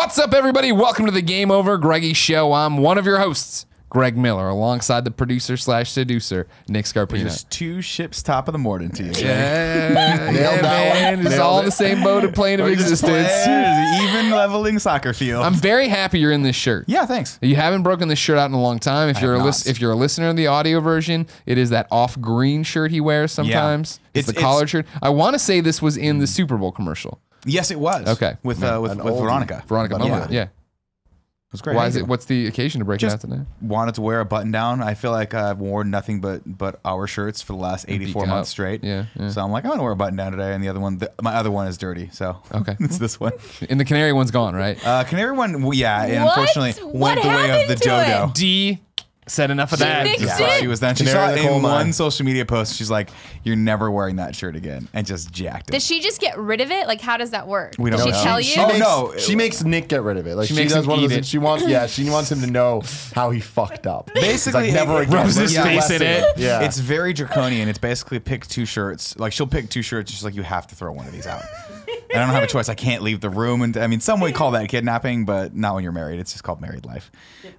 What's up, everybody? Welcome to the Game Over Greggy Show. I'm one of your hosts, Greg Miller, alongside the producer/seducer, Nick Scarpino. Just two ships top of the morning to you. Yeah, man. It's all in the same boat of plane of existence. Even leveling soccer field. I'm very happy you're in this shirt. Yeah, thanks. You haven't broken this shirt out in a long time. If you're a listener in the audio version, it is that off green shirt he wears sometimes. Yeah. It's the collared shirt. I want to say this was in the Super Bowl commercial. Yes, it was. Okay. With Veronica. Veronica. Yeah. It was great. Why is it? What's the occasion to break it out today? Wanted to wear a button down. I feel like I've worn nothing but our shirts for the last 84 months straight. Yeah. So I'm like, I'm gonna wear a button down today, and the other one, my other one is dirty. So okay, it's this one. And the canary one's gone, right? Canary one, yeah. Unfortunately, went the way of the dodo. D said enough of that. Yeah, she was then. She saw it in one social media post. She's like, "You're never wearing that shirt again," and just jacked it. Does she just get rid of it? Like, how does that work? We don't know. Does she tell you? No, she makes Nick get rid of it. Like she does one of those. She wants, she wants him to know how he fucked up. Basically, like, never again. Rubs his face in it. Yeah, it's very draconian. It's basically pick two shirts. Like she'll pick two shirts. She's like, you have to throw one of these out. I don't have a choice. I can't leave the room. And I mean, some would call that kidnapping, but not when you're married. It's just called married life.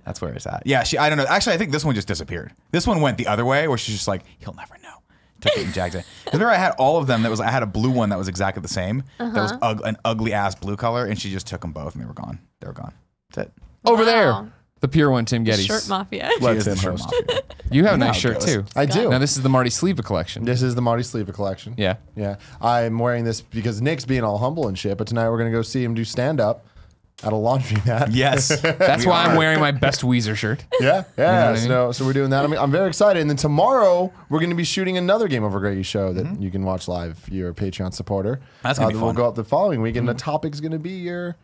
That's where it's at. Yeah, I don't know. Actually, I think this one just disappeared. This one went the other way, where she's just like, he'll never know. Took it and jagged it. Remember, I had all of them. I had a blue one that was exactly the same. That was an ugly ass blue color, and she just took them both, and they were gone. They were gone. That's it. Over there. The pure one, Tim Gettys. Shirt Mafia. You have a nice shirt too. I do. Now this is the Marty Sleva collection. This is the Marty Sleva collection. Yeah. Yeah. I'm wearing this because Nick's being all humble and shit, but tonight we're going to go see him do stand-up at a laundromat. Yes. That's why I'm wearing my best Weezer shirt. Yeah. Yeah. You know what I mean? So we're doing that. I'm very excited. And then tomorrow we're going to be shooting another Game Over Greggy show that you can watch live if you're a Patreon supporter. That's going to be fun. We'll go up the following week, and the topic's going to be your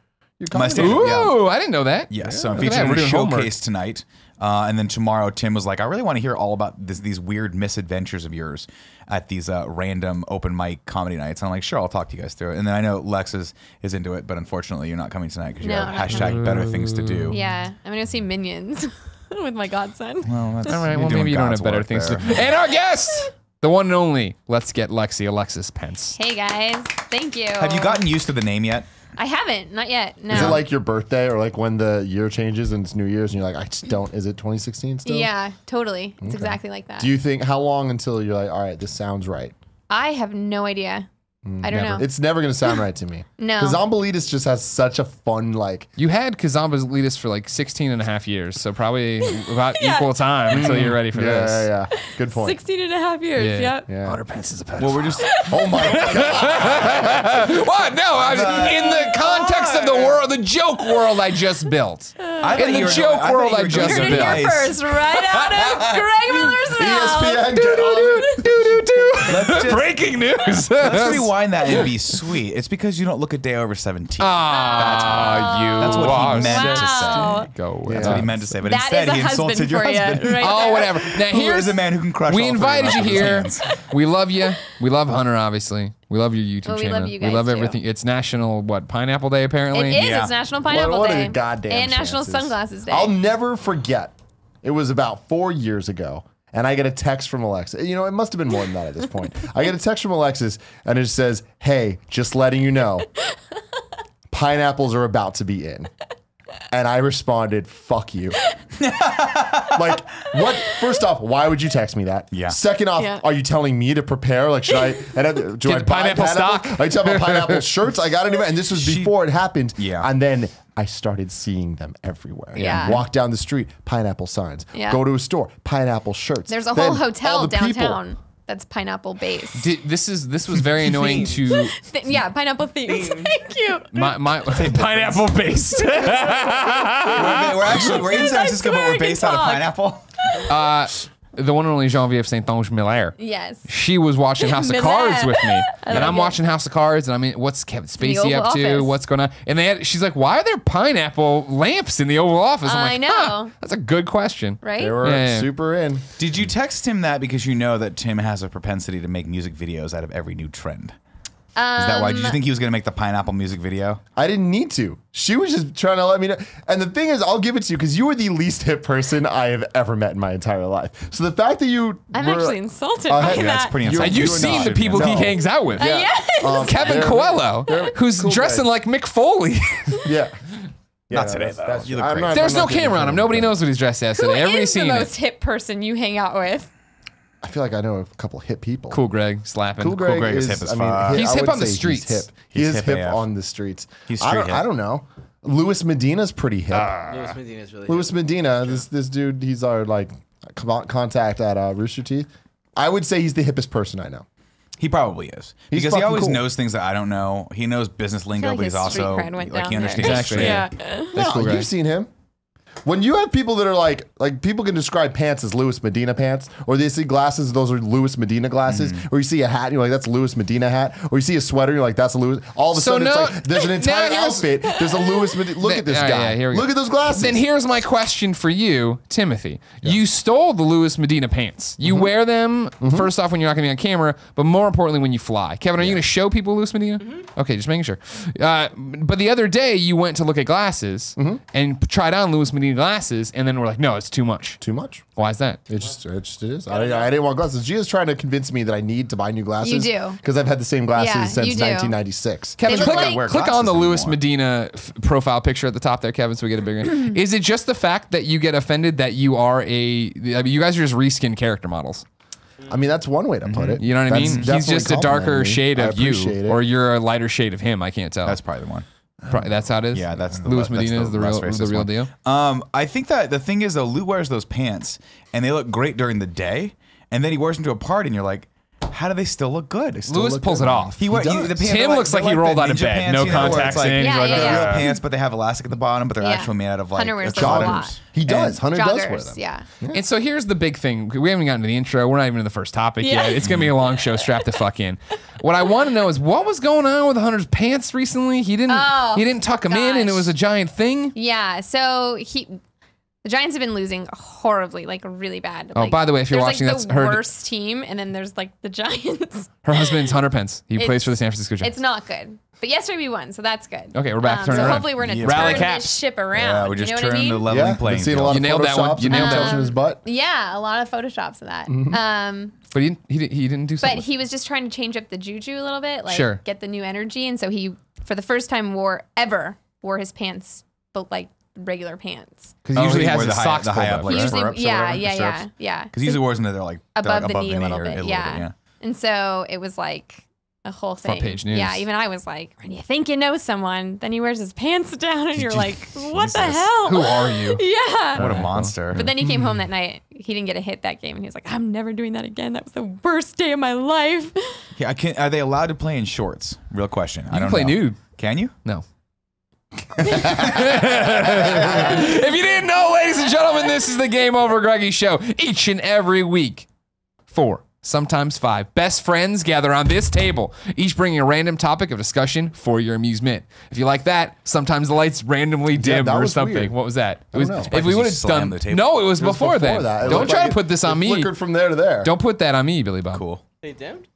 comedy. Ooh, I didn't know that. Yes, so I'm featuring a showcase tonight. And then tomorrow, Tim was like, I really want to hear all about these weird misadventures of yours at these random open mic comedy nights. And I'm like, sure, I'll talk to you guys through it. And then I know Lex is into it, but unfortunately, you're not coming tonight because you have hashtag better things to do. Yeah, I'm going to see Minions with my godson. Well, that's, all right, well, maybe you don't have better things to do. And our guest, the one and only, let's get Lexi, Alexis Pence. Hey, guys. Thank you. Have you gotten used to the name yet? I haven't. Not yet. No. Is it like your birthday or like when the year changes and it's New Year's and you're like, I just don't, is it 2016 still? Yeah, totally. It's exactly like that. Do you think, how long until you're like, all right, this sounds right? I have no idea. I don't know. It's never going to sound right to me. No. Because Zombolitis just has such a fun, like... You had Kazambalitis for like 16 and a half years, so probably about equal time until you're ready for this. Yeah. Good point. 16 and a half years, yep. Yeah. Hunter Pence is a pedophile. Well, we're just... Oh my God. What? No, in the context of the world, the joke world I just built. In the joke world I just You're built. here first, right out of Greg Miller's mouth. ESPN, get on it. Breaking news. Let's rewind that and be sweet. It's because you don't look a day over 17. That's what he meant to say. Go That's what he meant to say, but That instead is a he insulted your husband. Right oh, whatever. Now Here's a man who can crush. We all invited you three here. of us with his hands. We love you. We love Hunter, obviously. We love your YouTube Well, we channel. love you guys, we love too. everything. It's National Pineapple Day apparently. It is. Yeah. It's National Pineapple What Day. are the goddamn and National chances? Sunglasses Day. I'll never forget. It was about 4 years ago. And I get a text from Alexis. You know, it must have been more than that at this point. I get a text from Alexis, and it says, hey, just letting you know, pineapples are about to be in. And I responded, fuck you. Like, what? First off, why would you text me that? Yeah. Second off, are you telling me to prepare? Like, should I? Do I buy pineapple stock? Are you talking about pineapple shirts? I got it. And this was before it happened. Yeah. And then I started seeing them everywhere. Yeah. Walk down the street, pineapple signs. Yeah. Go to a store, pineapple shirts. There's a Then whole hotel all the people- downtown that's pineapple based. This was very annoying to Yeah, pineapple themed. Thank you. my pineapple based. We're in San Francisco, but we're based out of pineapple. The one and only Genevieve Saint-Onge Miller. Yes. She was watching House of Miller. Cards with me, and I'm it. watching House of Cards, and I mean, what's Kevin Spacey Oval up to? Office. What's going on? And she's like, "Why are there pineapple lamps in the Oval Office?" I'm like, I know. Huh, that's a good question. Right? They were Yeah. super in. Did you text him that because you know that Tim has a propensity to make music videos out of every new trend? Is that why? Did you think he was going to make the pineapple music video? I didn't need to. She was just trying to let me know. And the thing is, I'll give it to you because you were the least hip person I have ever met in my entire life. So the fact that you I'm were, actually insulted by yeah, that. that's pretty insulting. And you've You are seen not. the people he No. hangs out with. Yes. Kevin they're- Coelho, who's cool dressing guy. like Mick Foley. Yeah. Not today, though. You look I'm great. not- There's I'm no not getting camera on him. in trouble Nobody for it. knows what he's dressed as Who today. Everybody's is the seen most it. hip person you hang out with? I feel like I know a couple hip people. Cool Greg slapping. Cool Greg is is hip as I mean, fuck. He's I hip would on the say streets. He's hip. He He's is hip hip AF. on the streets. He's I street don't, hip. I don't know. Louis Medina's pretty hip. Louis Medina's really Louis Medina, this dude, he's our like contact at Rooster Teeth. I would say he's the hippest person I know. He probably is. He's Because he fucking always cool. knows things that I don't know. He knows business lingo, like but he's his street also cred went like down he there. understands Exactly. shit. Yeah. That's cool, No, Greg. you've seen him. When you have people that are like people can describe pants as Louis Medina pants, or they see glasses, those are Louis Medina glasses, or you see a hat, and you're like, that's a Louis Medina hat, or you see a sweater, you're like, that's a Louis. All of a So sudden, no- it's like there's an entire now here's- outfit. There's a Louis Medina. Look at this All right, guy. yeah, here we go. Look at those glasses. Then here's my question for you, Timothy. You stole the Louis Medina pants. You wear them first off when you're not going to be on camera, but more importantly when you fly. Kevin, are you going to show people Louis Medina? Okay, just making sure. But the other day you went to look at glasses and tried on Louis Medina glasses, and then we're like, no, it's too much. Too much. Why is that? It just is. I didn't want glasses. Gia's trying to convince me that I need to buy new glasses. You do. Because I've had the same glasses Yeah, since you do. 1996. Kevin, They click, look like- click on the glasses Louis anymore. Medina profile picture at the top there, Kevin, so we get a bigger. Is it just the fact that you get offended that you are you guys are just reskin character models? I mean, that's one way to put it. You know what I That's mean? He's definitely just a darker complimenting me. shade I of you, appreciate it. or you're a lighter shade of him. I can't tell. That's probably the one. That's how it is. Yeah, that's the Louis that's Medina is the less real racist one. deal. I think that the thing is though, Lou wears those pants and they look great during the day, and then he wears them to a party, and you're like, how do they still look good? They still Louis look pulls good. it off. He wears the does. pants. Tim they're looks like he the rolled out of ninja bed. pants, No you know, where contacts it's like, in. Yeah, He's like, yeah, they're yeah. real pants, but they have elastic at the bottom, but they're Yeah. actually made out of like Hunter wears a those a bottoms. lot. He does. Hunter does wear Joggers, them. yeah. And so here's the big thing. We haven't gotten to the intro. We're not even in the first topic Yeah. yet. It's going to be a long show. Strap the fuck in. What I want to know is what was going on with Hunter's pants recently? He didn't tuck them in, and it gosh. was a giant thing. Yeah, so the Giants have been losing horribly, like really bad. Oh, by the way, if you're there's, watching, like, that's the her- worst team, and then there's like the Giants. Her husband's Hunter Pence. He plays It's- for the San Francisco Giants. It's not good. But yesterday we won, so that's good. Okay, we're back. Turn it So around. hopefully we're gonna Yeah. Rally turn caps. this ship around. Yeah, we just you know what I turned mean? the leveling Yeah, playing I've seen a field. lot You of nailed that one. Photoshops You and nailed that touching one. his butt. Yeah, a lot of photoshops of that. But he didn't do something. But he was just trying to change up the juju a little bit, like Sure. get the new energy. And so he, for the first time, wore his pants, but like regular pants. Because he usually has his the socks high pulled up, up. like He usually, stirrups or yeah, whatever, yeah, stirrups. yeah. Because he usually wears them that they're like above they're the knee a little or bit, a yeah. And so it was like a whole thing. Front page news. Yeah, even I was like, when you think you know someone, then he wears his pants down, and you're like, what the Jesus. hell? Who are you? Yeah. What a monster. But then he came home that night. He didn't get a hit that game, and he was like, "I'm never doing that again. That was the worst day of my life." Yeah, are they allowed to play in shorts? Real question. I You don't can play know. nude. Can you? No. If you didn't know, ladies and gentlemen, this is the Game Over Greggy show. Each and every week, 4, sometimes 5 best friends gather on this table, each bringing a random topic of discussion for your amusement. If you like that, sometimes the lights randomly dim that or was something. weird. What was that? It I was, don't know. if we Because would you have slammed done the table. no, it was It was before that. that. It Don't looked try like to put this on it me. flickered from there to there. Don't put that on me, Billy Bob. Cool. They dimmed?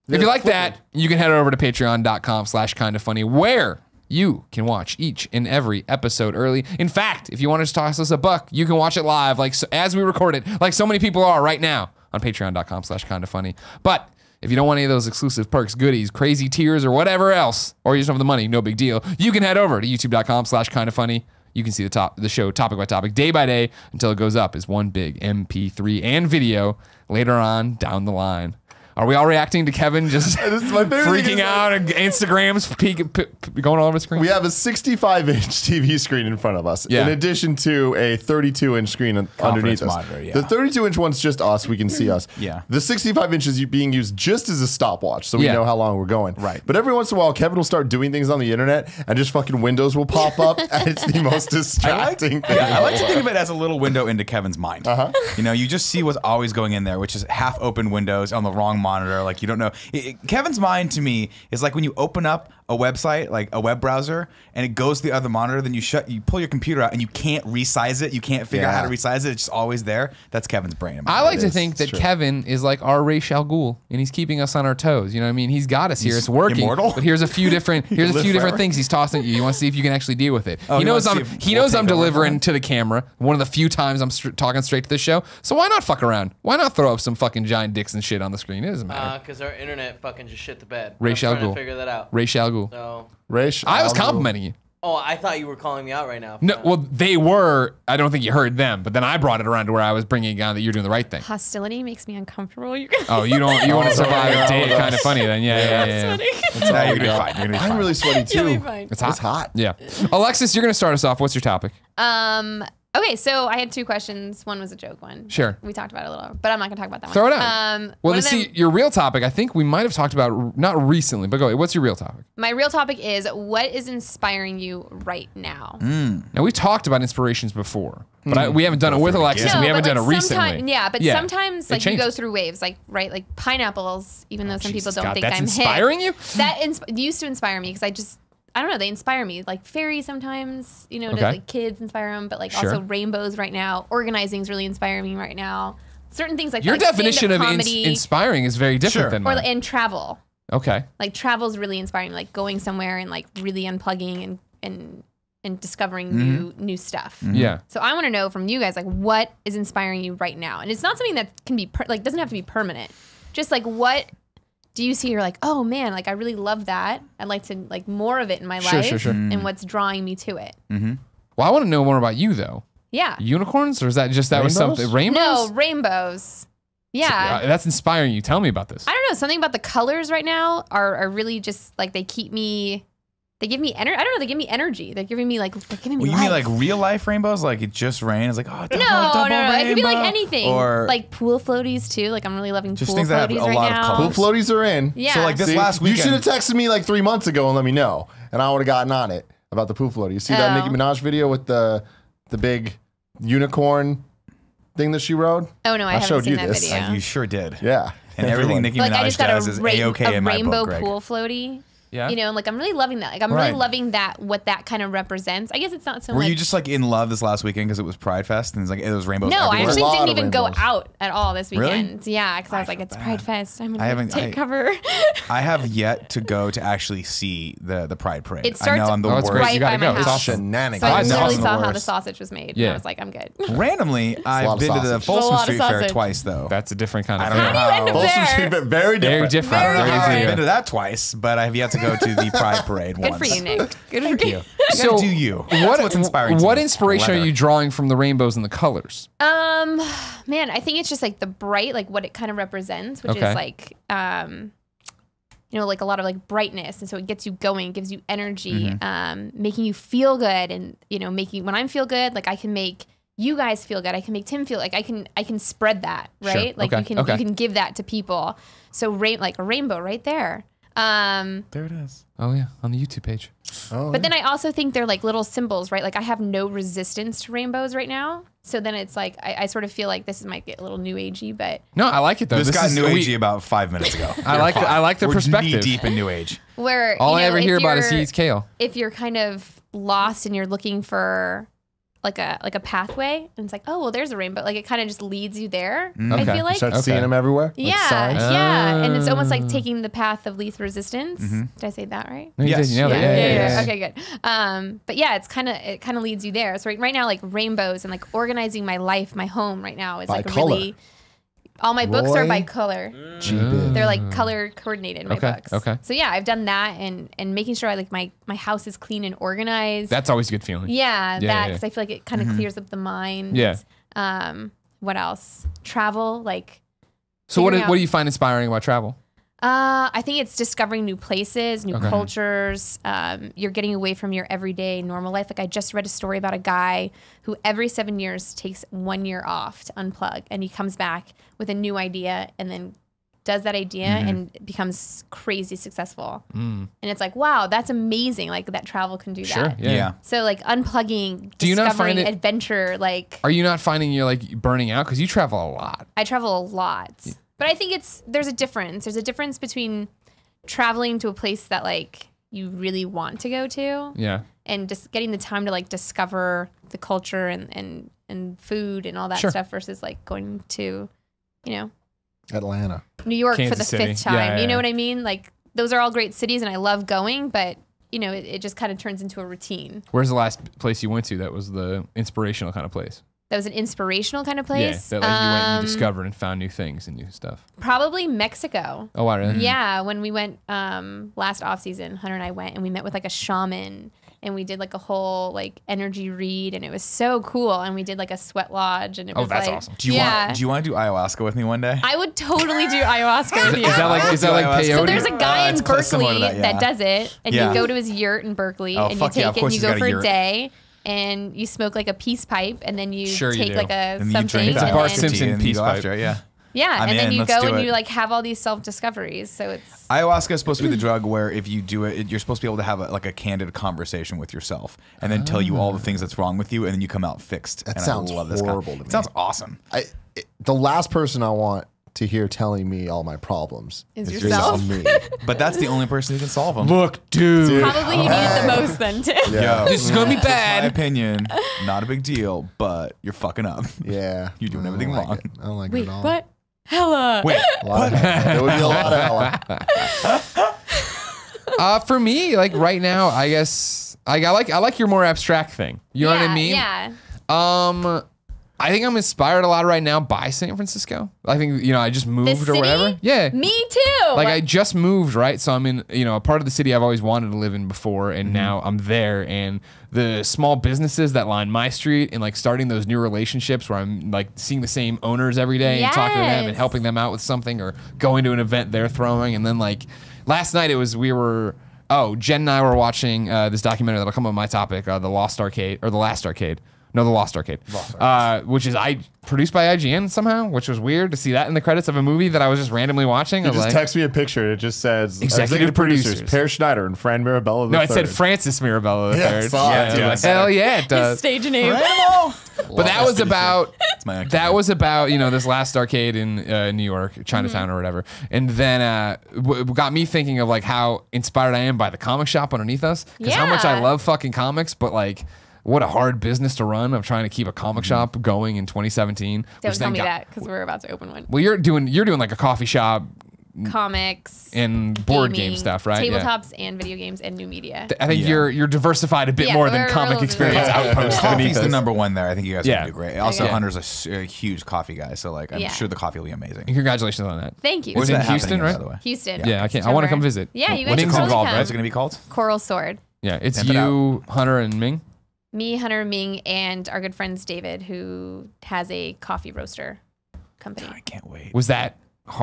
If you like that, you can head over to patreon.com/kindafunny, where you can watch each and every episode early. In fact, if you want to toss us a buck, you can watch it live, like as we record it, like so many people are right now on patreon.com/kindafunny. But if you don't want any of those exclusive perks, goodies, crazy tiers, or whatever else, or you just don't have the money, no big deal. You can head over to youtube.com/kindafunny. You can see the show topic by topic, day by day, until it goes up as one big MP3 and video later on down the line. Are we all reacting to Kevin just This is my favorite thing freaking is out and Instagram's going all over the screen? We have a 65-inch TV screen in front of us, Yeah. in addition to a 32-inch screen underneath us. monitor, yeah. The 32-inch one's just us; we can see us. Yeah. The 65-inch is being used just as a stopwatch, so we Yeah. know how long we're going. Right. But every once in a while, Kevin will start doing things on the internet, and just fucking windows will pop up, and it's the most distracting thing. I like to think of it as a little window into Kevin's mind. You know, you just see what's always going in there, which is half open windows on the wrong monitor. Like you don't know. Kevin's mind to me is like when you open up a website, like a web browser, and it goes to the other monitor, then you pull your computer out and you can't resize it. You can't figure out how to resize it. It's just always there. That's Kevin's brain. I like to is. think that It's true. Kevin is like our Ra's al Ghul, and he's keeping us on our toes. You know what I mean? He's got us here. It's working. immortal? But here's a few different live forever? things he's tossing at you. You want to see if you can actually deal with it. Oh, he he knows wants I'm to see if he we'll knows I'm take over for delivering him? to the camera. One of the few times I'm talking straight to the show. So why not fuck around? Why not throw up some fucking giant dicks and shit on the screen? It doesn't matter. Because our internet fucking just shit the bed. Ra's I'm al trying Ghul. to figure that out. Ra's al Ghul. So Raish, I was Al Ghul. complimenting you. Oh, I thought you were calling me out right now. No, well, they were. I don't think you heard them, but then I brought it around to where I was bringing it down that you're doing the right thing. Hostility makes me uncomfortable. Oh, you don't. You want to survive a day kind of funny then? Yeah. Nah, you're gonna be fine. You're gonna be fine. I'm really sweaty too. You'll be fine. It's hot. It's hot. Yeah. Alexis, you're gonna start us off. What's your topic? Okay, so I had 2 questions. One was a joke one. Sure. We talked about it a little, but I'm not gonna talk about that Throw one. it out. One Well, of see, them- your real topic, I think we might have talked about not recently, but go ahead. What's your real topic? my real topic is what is inspiring you right now? Now, we talked about inspirations before, but we haven't done it with Alexis, and we haven't but done it recently. Sometimes It like you go changes. through waves, like like pineapples. Even though some people Jesus don't God, think that's I'm inspiring hip, you? that used to inspire me because I don't know, they inspire me. Like fairies sometimes, to, Okay. like kids inspire them, but like Sure. also rainbows right now. Organizing is really inspiring me right now. Certain things like Your that, like definition of stand-up comedy, inspiring is very different Sure. than or mine. and travel. Okay. Like travel is really inspiring. Like going somewhere and like really unplugging and discovering new stuff. Yeah. So I want to know from you guys, like, what is inspiring you right now? And it's not something that can be doesn't have to be permanent. Just like, what do you see? You're like, oh man, like I really love that. I'd like to like more of it in my Sure, life. sure, sure. And what's drawing me to it? Well, I want to know more about you, though. Yeah. Unicorns, or is that just that was Rainbows? something? Rainbows? No, rainbows. Yeah. That's inspiring you. Tell me about this. I don't know. Something about the colors right now are really just like they give me energy. I don't know. They give me energy. They're giving me like they're giving me Well, you life. mean like real life rainbows? Like it just rained? It's like, oh, double, No, double it could be like rainbow? anything. Or like pool floaties too. Like I'm really loving Just pool things that have floaties a right lot of now. colors. Pool floaties are in. Yeah. So like this See, last you weekend. should have texted me like 3 months ago and let me know, and I would have gotten on it about the pool floaty. You see that Oh. Nicki Minaj video with the big unicorn thing that she rode? Oh no, I haven't showed seen you that this. video. You sure did. Yeah. And everything Nicki Like I Minaj just got does is A-okay a in my rainbow book, Greg. pool floaty. Yeah. And like I'm really loving that. Like I'm really Right. loving what that kind of represents. I guess it's not so Were much. you just like in love this last weekend because it was Pride Fest and it's like it was rainbows no, I everywhere? actually A lot didn't of even go rainbows. out at all this Really? weekend. Yeah, because I was like, it's Pride Fest. I'm I gonna haven't- take cover. I have yet to go to actually see the Pride Parade. It starts I know I'm the Oh, it's worst. great. right You gotta by my go. It's house. awesome. Shenanigans. So I Pride's literally awesome. saw how the Worst. sausage was made. Yeah. And I was like, I'm good. Randomly, lot I've of been to the sausage. Folsom There's a lot of Street Fair sausage. twice though. That's a different kind of I don't thing. know How do you end up Folsom there? Street, but very Very different. different. Very Very different. I've different. been to that twice, but I've yet to go to the Pride Parade Good once. for you, Nick. Good for you. So do you? That's what's inspiring to What me. inspiration are Leather. you drawing from the rainbows and the colors? Man, I think it's just like the bright, like what it kind of represents, which Okay. is like, like a lot of like brightness, and so it gets you going, gives you energy, making you feel good, and when I feel good, like I can make you guys feel good. I can make Tim feel like I can spread that, right? Sure. Like Okay. you can give that to people. So like a rainbow right there. There it is. Oh yeah, on the YouTube page. Oh, But then I also think they're like little symbols, right? Like I have no resistance to rainbows right now. So then it's like I sort of feel like this might get a little new agey, but No, I like it though. This got is- new we- agey about 5 minutes ago. I like the We're perspective. knee deep in new age. where All I ever if hear about is he you're- eats kale. if you're kind of lost and you're looking for like a pathway, and it's like, oh well, there's a rainbow. Like it kind of just leads you there. I Okay. feel like. Start Okay. seeing them everywhere. like Yeah, signs. yeah, and it's almost like taking the path of least resistance. Did I say that right? No, you Yes. did, you nailed it. Yeah. Okay, good. But yeah, it kind of leads you there. So right now, like rainbows and like organizing my life, my home right now is By like color. a really. All my books are by Roy color. G-Bid. They're like color coordinated. My Okay, books. okay. So yeah, I've done that and making sure my house is clean and organized. That's always a good feeling. Yeah, Yeah, that yeah. because I feel like it kind of clears up the mind. Yeah. What else? Travel, like. So what figuring do out- you find inspiring about travel? I think it's discovering new places, new Okay. cultures. You're getting away from your everyday normal life. Like I just read a story about a guy who every 7 years takes 1 year off to unplug, and he comes back with a new idea, and then does that idea and becomes crazy successful. And it's like, wow, that's amazing. Like that travel can do Sure. that. Yeah. Yeah. So like unplugging, Do you not discovering find it- adventure, like Are you not finding you're like burning out because you travel a lot? I travel a lot. But I think there's a difference. There's a difference between traveling to a place that like you really want to go to Yeah. and just getting the time to like discover the culture and food and all that Sure. stuff versus like going to, Atlanta. New York for Kansas the City. fifth time. Yeah, yeah, You know yeah. what I mean? Like those are all great cities and I love going, but it just kind of turns into a routine. Where's the last place you went to that was the inspirational kind of place? That was an inspirational kind of Yeah. place. That like you went and you discovered and found new things and new stuff. Probably Mexico. Oh wow, really? Yeah, when we went last off season, Hunter and I went and we met with like a shaman and we did like a whole like energy read, and it was so cool. And we did like a sweat lodge, and it was that's like, awesome. Do you want to do ayahuasca with me one day? I would totally do ayahuasca with you. Is that like ayahuasca? So peyote? there's a guy in it's close similar Berkeley to that, that does it, and Yeah. you go to his yurt in Berkeley, Oh, and you fuck yeah, take of it, and course you he's go got a for a yurt. day, and you smoke like a peace pipe, and then you Sure you take do. like a And you something, drink It's a that Bart and Simpson and you peace go pipe. after it, yeah. yeah, I'm and then in, you let's go do and it. you like have all these self discoveries. So it's Ayahuasca is supposed to be the drug where if you do it, you're supposed to be able to have like a candid conversation with yourself and then tell you all the things that's wrong with you, and then you come out fixed. That And sounds I love this horrible to me. It sounds awesome. The last person I want to hear telling me all my problems Is is yourself. me. But that's the only person who can solve them. Look, dude. probably you need it the most then too. Yeah. This is gonna be My bad. opinion, not a big deal, but you're fucking up. Yeah. You're doing I don't everything like wrong. it. I don't like Wait, it at all. what? Hella. Wait, A lot of hella. There would be a lot of hella. For me, like right now, I guess I like your more abstract thing. You know what I mean? Yeah. I think I'm inspired a lot right now by San Francisco. I think, I just The moved or city? whatever. Yeah. Me too. Like I just moved, right? So I'm in, a part of the city I've always wanted to live in before, and now I'm there. And the small businesses that line my street, and like starting those new relationships where I'm like seeing the same owners every day and talking to them and Yes. helping them out with something, or going to an event they're throwing. And then like last night Jen and I were watching this documentary that'll come up on my topic, The Lost Arcade, or The Last Arcade. No, The Lost Arcade. Which is produced by IGN somehow, which was weird to see that in the credits of a movie that I was just randomly watching. I You was just like, text me a picture. It just says Executive producers. Per Schneider and Fran Mirabella III. no, it said Francis Mirabella III. Yeah, I saw it. I was Yeah, like, hell yeah, it His does. stage name. But that was about my this last arcade in New York, Chinatown or whatever, and then got me thinking of like how inspired I am by the comic shop underneath us, because how much I Yeah. love fucking comics, but like what a hard business to run of trying to keep a comic shop going in 2017. Don't which tell then me got- that because we're about to open one. Well, you're doing like a coffee shop Comics and board game gaming, stuff, right? Yeah. Tabletops and video games and new media. I think Yeah. you're diversified a bit Yeah, more than we're comic really experience diversified. outpost Coffee's beneath the us. number one there. I think you guys Yeah. would do great. Also, Yeah. Hunter's a huge coffee guy, so like I'm Yeah. sure the coffee will be amazing. Congratulations on that. Thank you. It's in that Houston, happening, right? By the way? Houston. Yeah, I can't. I want to come visit. Yeah, you guys Weddings should totally involved, come. right? What's it going to be called? Coral Sword. Yeah, it's Pimp it you, Hunter, and Ming. Me, Hunter, Ming, and our good friends David, who has a coffee roaster company. I can't wait. Was that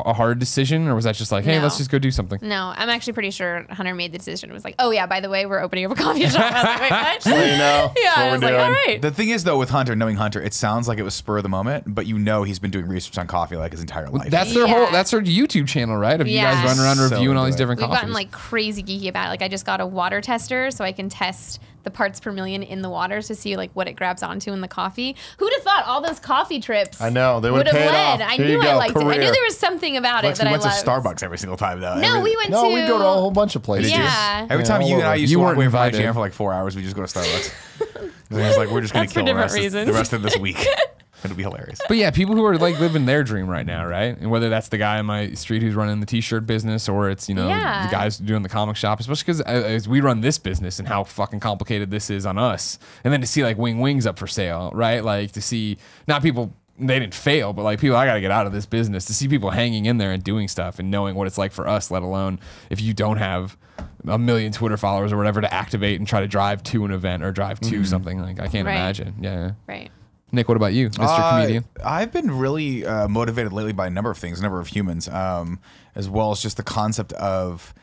a hard decision, or was that just like, hey, No. let's just go do something? No, I'm actually pretty sure Hunter made the decision. It was like, oh yeah, by the way, we're opening up a coffee shop. I was like, wait, what? So you know, Yeah, that's I what was we're like, all doing. right. The thing is, though, with Hunter, knowing Hunter, it sounds like it was spur of the moment, but he's been doing research on coffee like his entire life. That's their Yeah. that's their YouTube channel, right? Of you guys Yeah. running around So reviewing all these into it. different We've coffees. gotten like crazy geeky about it. Like I just got a water tester so I can test the parts per million in the water to see like what it grabs onto in the coffee. Who'd have thought all those coffee trips? I know, they would would have pay it led. off. I Here knew you I go, liked it. I knew career. there was something about it Lex, that we I went loved. to Starbucks every single time, though. No, we went to. No, we go to a whole bunch of places. Yeah. Every time Yeah, you all and I over. used You to walk weren't away from invited. IGN for like 4 hours, we just go to Starbucks. And I was like, we're just going to That's for kill the different rest, reasons. the rest of this week. It'll be hilarious. But yeah, people who are like living their dream right now, right? And whether that's the guy in my street who's running the t-shirt business, or it's, Yeah. the guys doing the comic shop, especially because as we run this business and how fucking complicated this is on us. And then to see like Wings up for sale, right? Like to see, not people, they didn't fail, but like people, I got to get out of this business, to see people hanging in there and doing stuff and knowing what it's like for us, let alone if you don't have a million Twitter followers or whatever to activate and try to drive to an event or drive to something. Like I can't Right. imagine. Yeah. Right. Nick, what about you, Mr. Comedian? I've been really motivated lately by a number of things, a number of humans, as well as just the concept of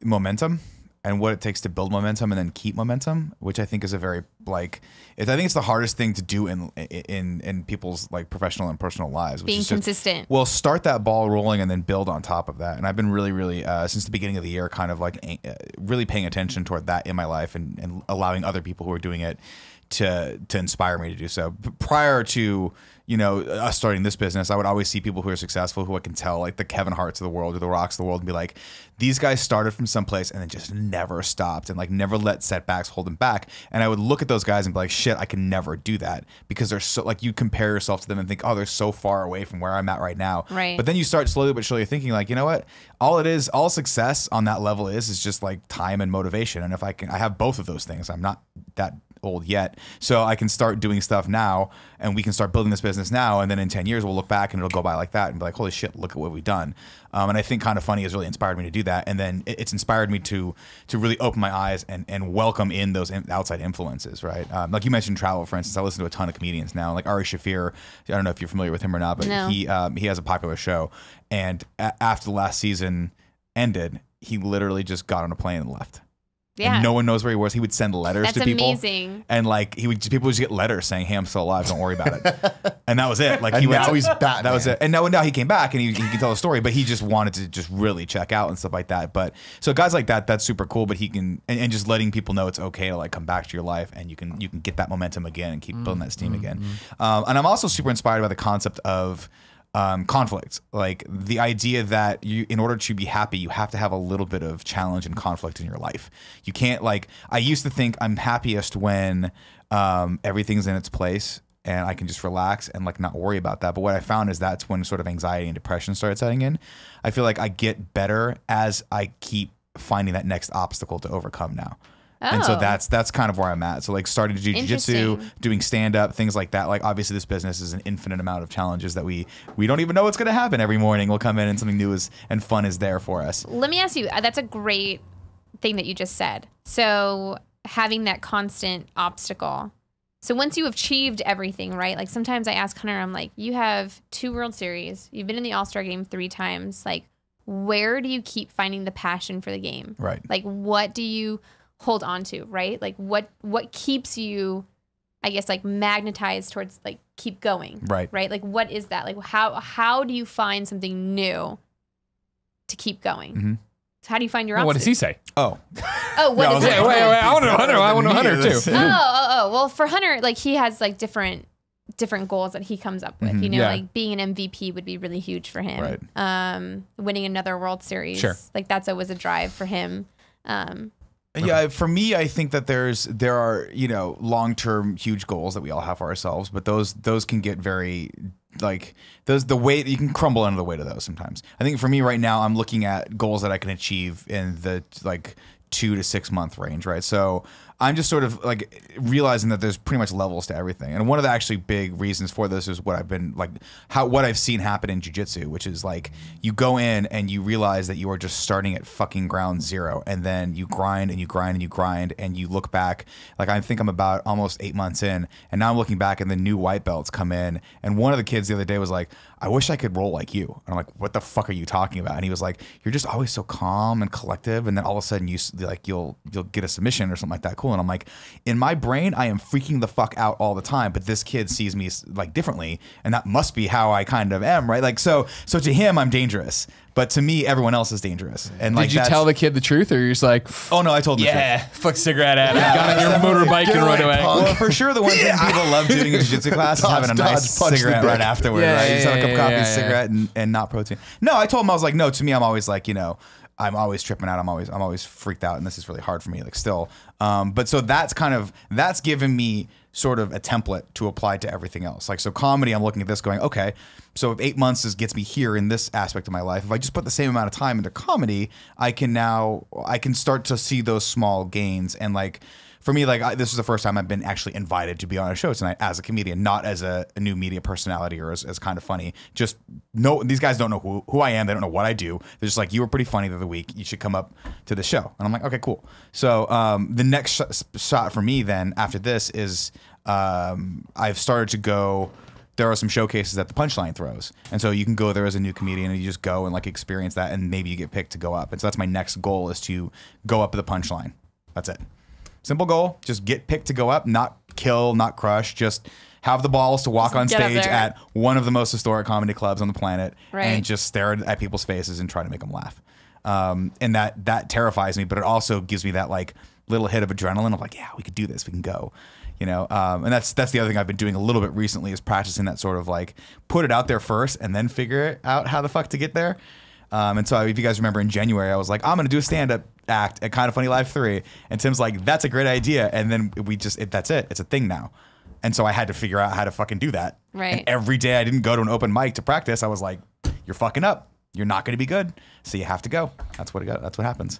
momentum and what it takes to build momentum and then keep momentum, which I think is a very I think it's the hardest thing to do in people's like professional and personal lives. Which Being is just, consistent. well, start that ball rolling and then build on top of that. And I've been really, since the beginning of the year, kind of like really paying attention toward that in my life and allowing other people who are doing it to inspire me to do so. Prior to us starting this business, I would always see people who are successful, who I can tell, like the Kevin Harts of the world or the Rocks of the world, and be like, these guys started from someplace and then just never stopped and like never let setbacks hold them back. And I would look at those guys and be like, shit, I can never do that, because they're so, like, you compare yourself to them and think, oh, they're so far away from where I'm at right now. Right. But then you start slowly but surely thinking, like, you know what? All success on that level is just like time and motivation. And if I have both of those things, I'm not that old yet. So I can start doing stuff now, and we can start building this business now. And then in 10 years, we'll look back and it'll go by like that and be like, holy shit, look at what we've done. And I think Kind of Funny has really inspired me to do that. And then it's inspired me to really open my eyes and welcome in those outside influences, right? Like you mentioned travel, for instance. I listen to a ton of comedians now, like Ari Shaffir. I don't know if you're familiar with him or not, but No. he has a popular show. And after the last season ended, he literally just got on a plane and left. Yeah. And no one knows where he was. He would send letters That's to people. amazing. And like people would just get letters saying, "Hey, I'm still alive. Don't worry about it." And that was it. Like And he went now to- he's Batman. That was it. And now he came back and he can tell a story, but he just wanted to just really check out and stuff like that. But so guys like that, that's super cool. But he can and just letting people know it's okay to like come back to your life and you can get that momentum again and keep building that steam again. And I'm also super inspired by the concept of conflict, like the idea that in order to be happy, you have to have a little bit of challenge and conflict in your life. You can't I used to think I'm happiest when everything's in its place and I can just relax and like not worry about that. But what I found is that's when sort of anxiety and depression started setting in. I feel like I get better as I keep finding that next obstacle to overcome now. And so Oh. that's kind of where I'm at. So like starting to do jiu-jitsu, Interesting. doing stand-up, things like that. Like obviously this business is an infinite amount of challenges that we don't even know what's going to happen every morning. We'll come in and something new and fun is there for us. Let me ask you, that's a great thing that you just said. So having that constant obstacle. So once you have achieved everything, right? Like sometimes I ask Hunter, I'm like, you have 2 World Series. You've been in the All-Star game 3 times. Like, where do you keep finding the passion for the game? Right. Like, what do you hold on to, right? Like what keeps you, I guess, like magnetized towards like keep going, Right. Like what is that? Like how do you find something new to keep going? Mhm. So how do you find your Well, what does he obstacle? say? Oh, Oh, what Yeah, I is was it? Yeah, wait. I want to know Hunter. I want to know Hunter too. Well, for Hunter, like he has like different goals that he comes up with. You know, Yeah. like being an MVP would be really huge for him. Right. Winning another World Series, Sure. like that's always a drive for him. Yeah, for me, I think that there are long-term huge goals that we all have for ourselves, but those can get very the weight you can crumble under the weight of those sometimes. I think for me right now, I'm looking at goals that I can achieve in the 2 to 6 month range, right? So I'm just sort of like realizing that there's pretty much levels to everything. And one of the actually big reasons for this is what I've been what I've seen happen in jiu-jitsu, which is like you go in and you realize that you are just starting at fucking ground zero. And then you grind and you grind and you grind and you look back. Like I think I'm about almost 8 months in and now I'm looking back and the new white belts come in. And one of the kids the other day was like, I wish I could roll like you. And I'm like, what the fuck are you talking about? And he was like, you're just always so calm and collective. And then all of a sudden you'll get a submission or something like that. Cool. And I'm like, in my brain, I am freaking the fuck out all the time. But this kid sees me like differently. And that must be how I kind of am, right? Like, so to him, I'm dangerous. But to me, everyone else is dangerous. And like, Did you tell the kid the truth, or you're just like, Oh no, I told him the truth. yeah, fuck cigarette at it, got on your motorbike and rode away? Well, for sure, the one thing people love doing in jiu-jitsu class is having a nice punch the cigarette dick. right afterward, Yeah, right? yeah, Just have a cup of coffee, yeah. cigarette, and not protein. No, I told him, I was like, no, to me, I'm always like, I'm always tripping out. I'm always freaked out, and this is really hard for me, like still. But so that's given me sort of a template to apply to everything else. Like, so comedy, I'm looking at this going, okay, so if 8 months gets me here in this aspect of my life, if I just put the same amount of time into comedy, I can start to see those small gains. And like, for me, this is the first time I've been actually invited to be on a show tonight as a comedian, not as a new media personality or as kind of funny. Just these guys don't know who I am. They don't know what I do. They're just like, you were pretty funny the other week. You should come up to the show. And I'm like, okay, cool. So the next shot for me then after this is I've started to go. There are some showcases that the Punchline throws. And so you can go there as a new comedian and you just go and like experience that and maybe you get picked to go up. And so that's my next goal is to go up to the Punchline. That's it. Simple goal. Just get picked to go up, not kill, not crush, just have the balls to walk on get up stage there. at one of the most historic comedy clubs on the planet Right. and just stare at people's faces and try to make them laugh. And that terrifies me, but it also gives me that like little hit of adrenaline of like, yeah, we could do this. We can go. And that's the other thing I've been doing a little bit recently is practicing that sort of like put it out there first and then figure out how the fuck to get there. And so if you guys remember in January, I was like, I'm going to do a stand-up act at Kind of Funny Live 3. And Tim's like, that's a great idea. And then that's it. It's a thing now. And so I had to figure out how to fucking do that. Right. And every day I didn't go to an open mic to practice. I was like, you're fucking up. You're not going to be good. So you have to go. That's what happens.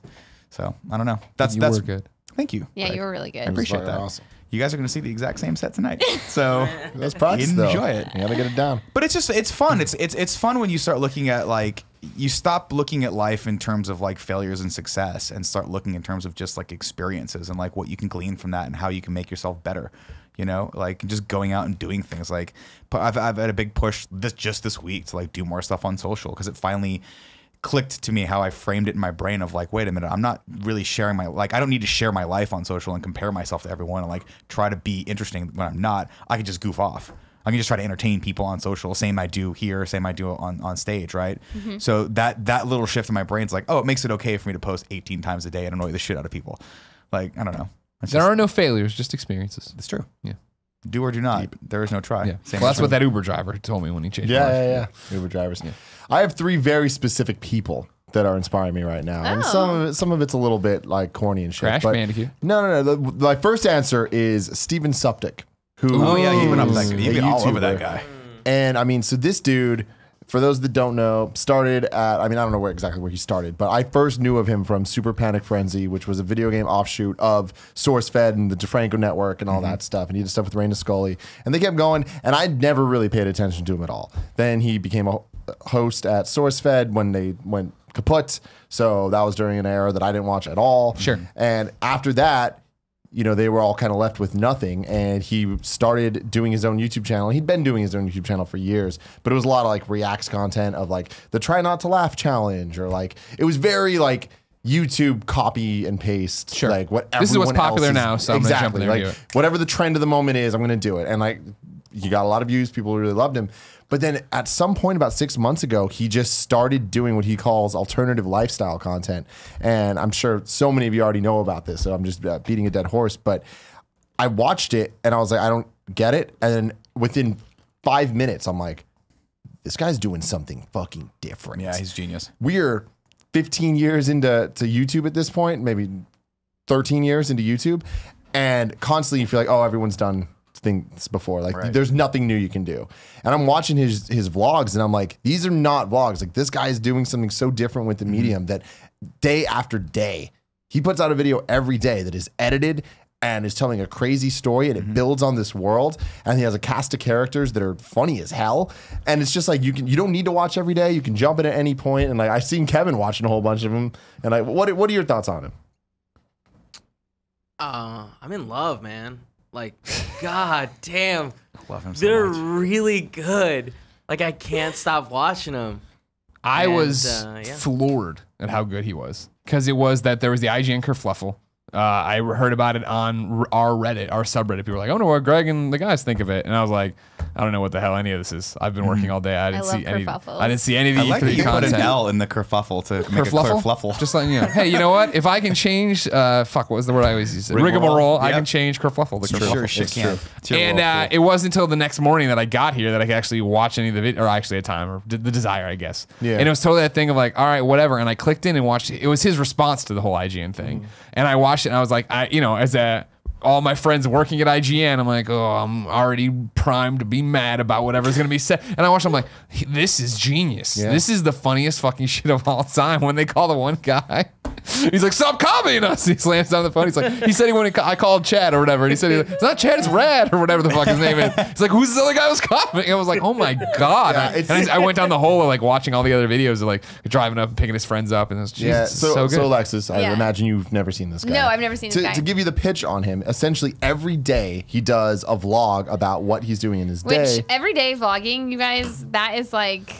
So I don't know. That's were good. Thank you. Yeah, Greg. you were really good. I appreciate Very that. awesome. you guys are going to see the exact same set tonight. So That's practice, though. enjoy it. You gotta get it down. But it's fun. It's fun when you start looking at like, you stop looking at life in terms of like failures and success and start looking in terms of just like experiences and like what you can glean from that and how you can make yourself better. You know, like just going out and doing things. Like I've had a big push this week to like do more stuff on social because it finally clicked to me how I framed it in my brain of like, wait a minute, I'm not really sharing I don't need to share my life on social and compare myself to everyone and like try to be interesting when I'm not. I can just goof off. I can just try to entertain people on social, same I do here, same I do on stage, right? So that little shift in my brain's like, oh, it makes it okay for me to post 18 times a day and annoy the shit out of people. Like, I don't know. There are no failures, just experiences. It's true. Yeah. Do or do not. There is no try. Yeah. Well, that's what that Uber driver told me when he changed my life. Yeah. Uber drivers. Yeah. I have 3 very specific people that are inspiring me right now, and some of it's a little bit like corny and shit. Crash Bandicoot. No. My first answer is Steven Suptic, who Oh yeah, he went up that guy. is He a been all over YouTuber. that guy. And I mean, so this dude, for those that don't know, started at, I don't know exactly where he started, but I first knew of him from Super Panic Frenzy, which was a video game offshoot of SourceFed and the DeFranco Network and all that stuff. And he did stuff with Raina Scully. And they kept going, and I never really paid attention to him at all. Then he became a host at SourceFed when they went kaput. So that was during an era that I didn't watch at all. Sure. And after that, you know, they were all kind of left with nothing, and he started doing his own YouTube channel. He'd been doing his own YouTube channel for years, but it was a lot of like reacts content of like the try not to laugh challenge, or like it was very like YouTube copy and paste. Sure. Like what This is what's everyone popular else now, so I'm gonna jump in there and like do it. whatever the trend of the moment is, I'm gonna do it. And like he got a lot of views, people really loved him. But then at some point about 6 months ago, he just started doing what he calls alternative lifestyle content. And I'm sure so many of you already know about this, so I'm just beating a dead horse. But I watched it and I was like, I don't get it. And then within 5 minutes, I'm like, this guy's doing something fucking different. Yeah, he's genius. We're 15 years into YouTube at this point, maybe 13 years into YouTube. And constantly you feel like, oh, everyone's done things before. Like there's nothing new you can do. And I'm watching his vlogs and I'm like, these are not vlogs. Like this guy is doing something so different with the medium that day after day, he puts out a video every day that is edited and is telling a crazy story, and it builds on this world, and he has a cast of characters that are funny as hell. And it's just like you don't need to watch every day. You can jump in at any point. And like I've seen Kevin watching a whole bunch of them. And like what are your thoughts on him? I'm in love, man. Like, god damn, Love him so they're much. really good. Like, I can't stop watching them. I And, was yeah. floored at how good he was, because it was that there was the IGN kerfluffle. I heard about it on our Reddit, our subreddit. People were like, I wonder what Greg and the guys think of it. And I was like, I don't know what the hell any of this is. I've been working all day. I didn't love see any. kerfuffles. I didn't see any of the I like that you put content. an L in the kerfuffle to make it kerfluffle. Just letting you know. Hey, you know what? If I can change, what was the word I always use? Rigmarole. I Yep. can change kerfluffle. The kerfluffle. Sure shit It's can. true. And it wasn't until the next morning that I got here that I could actually watch any of the video, or actually a time, or the desire, I guess. Yeah. And it was totally that thing of like, all right, whatever. And I clicked in and watched it. It was his response to the whole IGN thing. And I watched it and I was like, all my friends working at IGN, I'm like, oh, I'm already primed to be mad about whatever's going to be said. And I watched, I'm like, this is genius. Yeah. This is the funniest fucking shit of all time. When they call the one guy, he's like, stop copying us. He slams down the phone. He's like, he said he wanted, I called Chad or whatever. And he said, it's not Chad, it's Rad or whatever the fuck his name is. He's like, who's this other guy who's copying? I was like, oh my God. Yeah, And I went down the hole of like watching all the other videos of like driving up and picking his friends up. And it was, Jesus, Yeah, it's so good. so Alexis, I Yeah. imagine you've never seen this guy. No, I've never seen this guy. To give you the pitch on him, essentially every day he does a vlog about what he's doing in his day. Which everyday vlogging, you guys, that is like,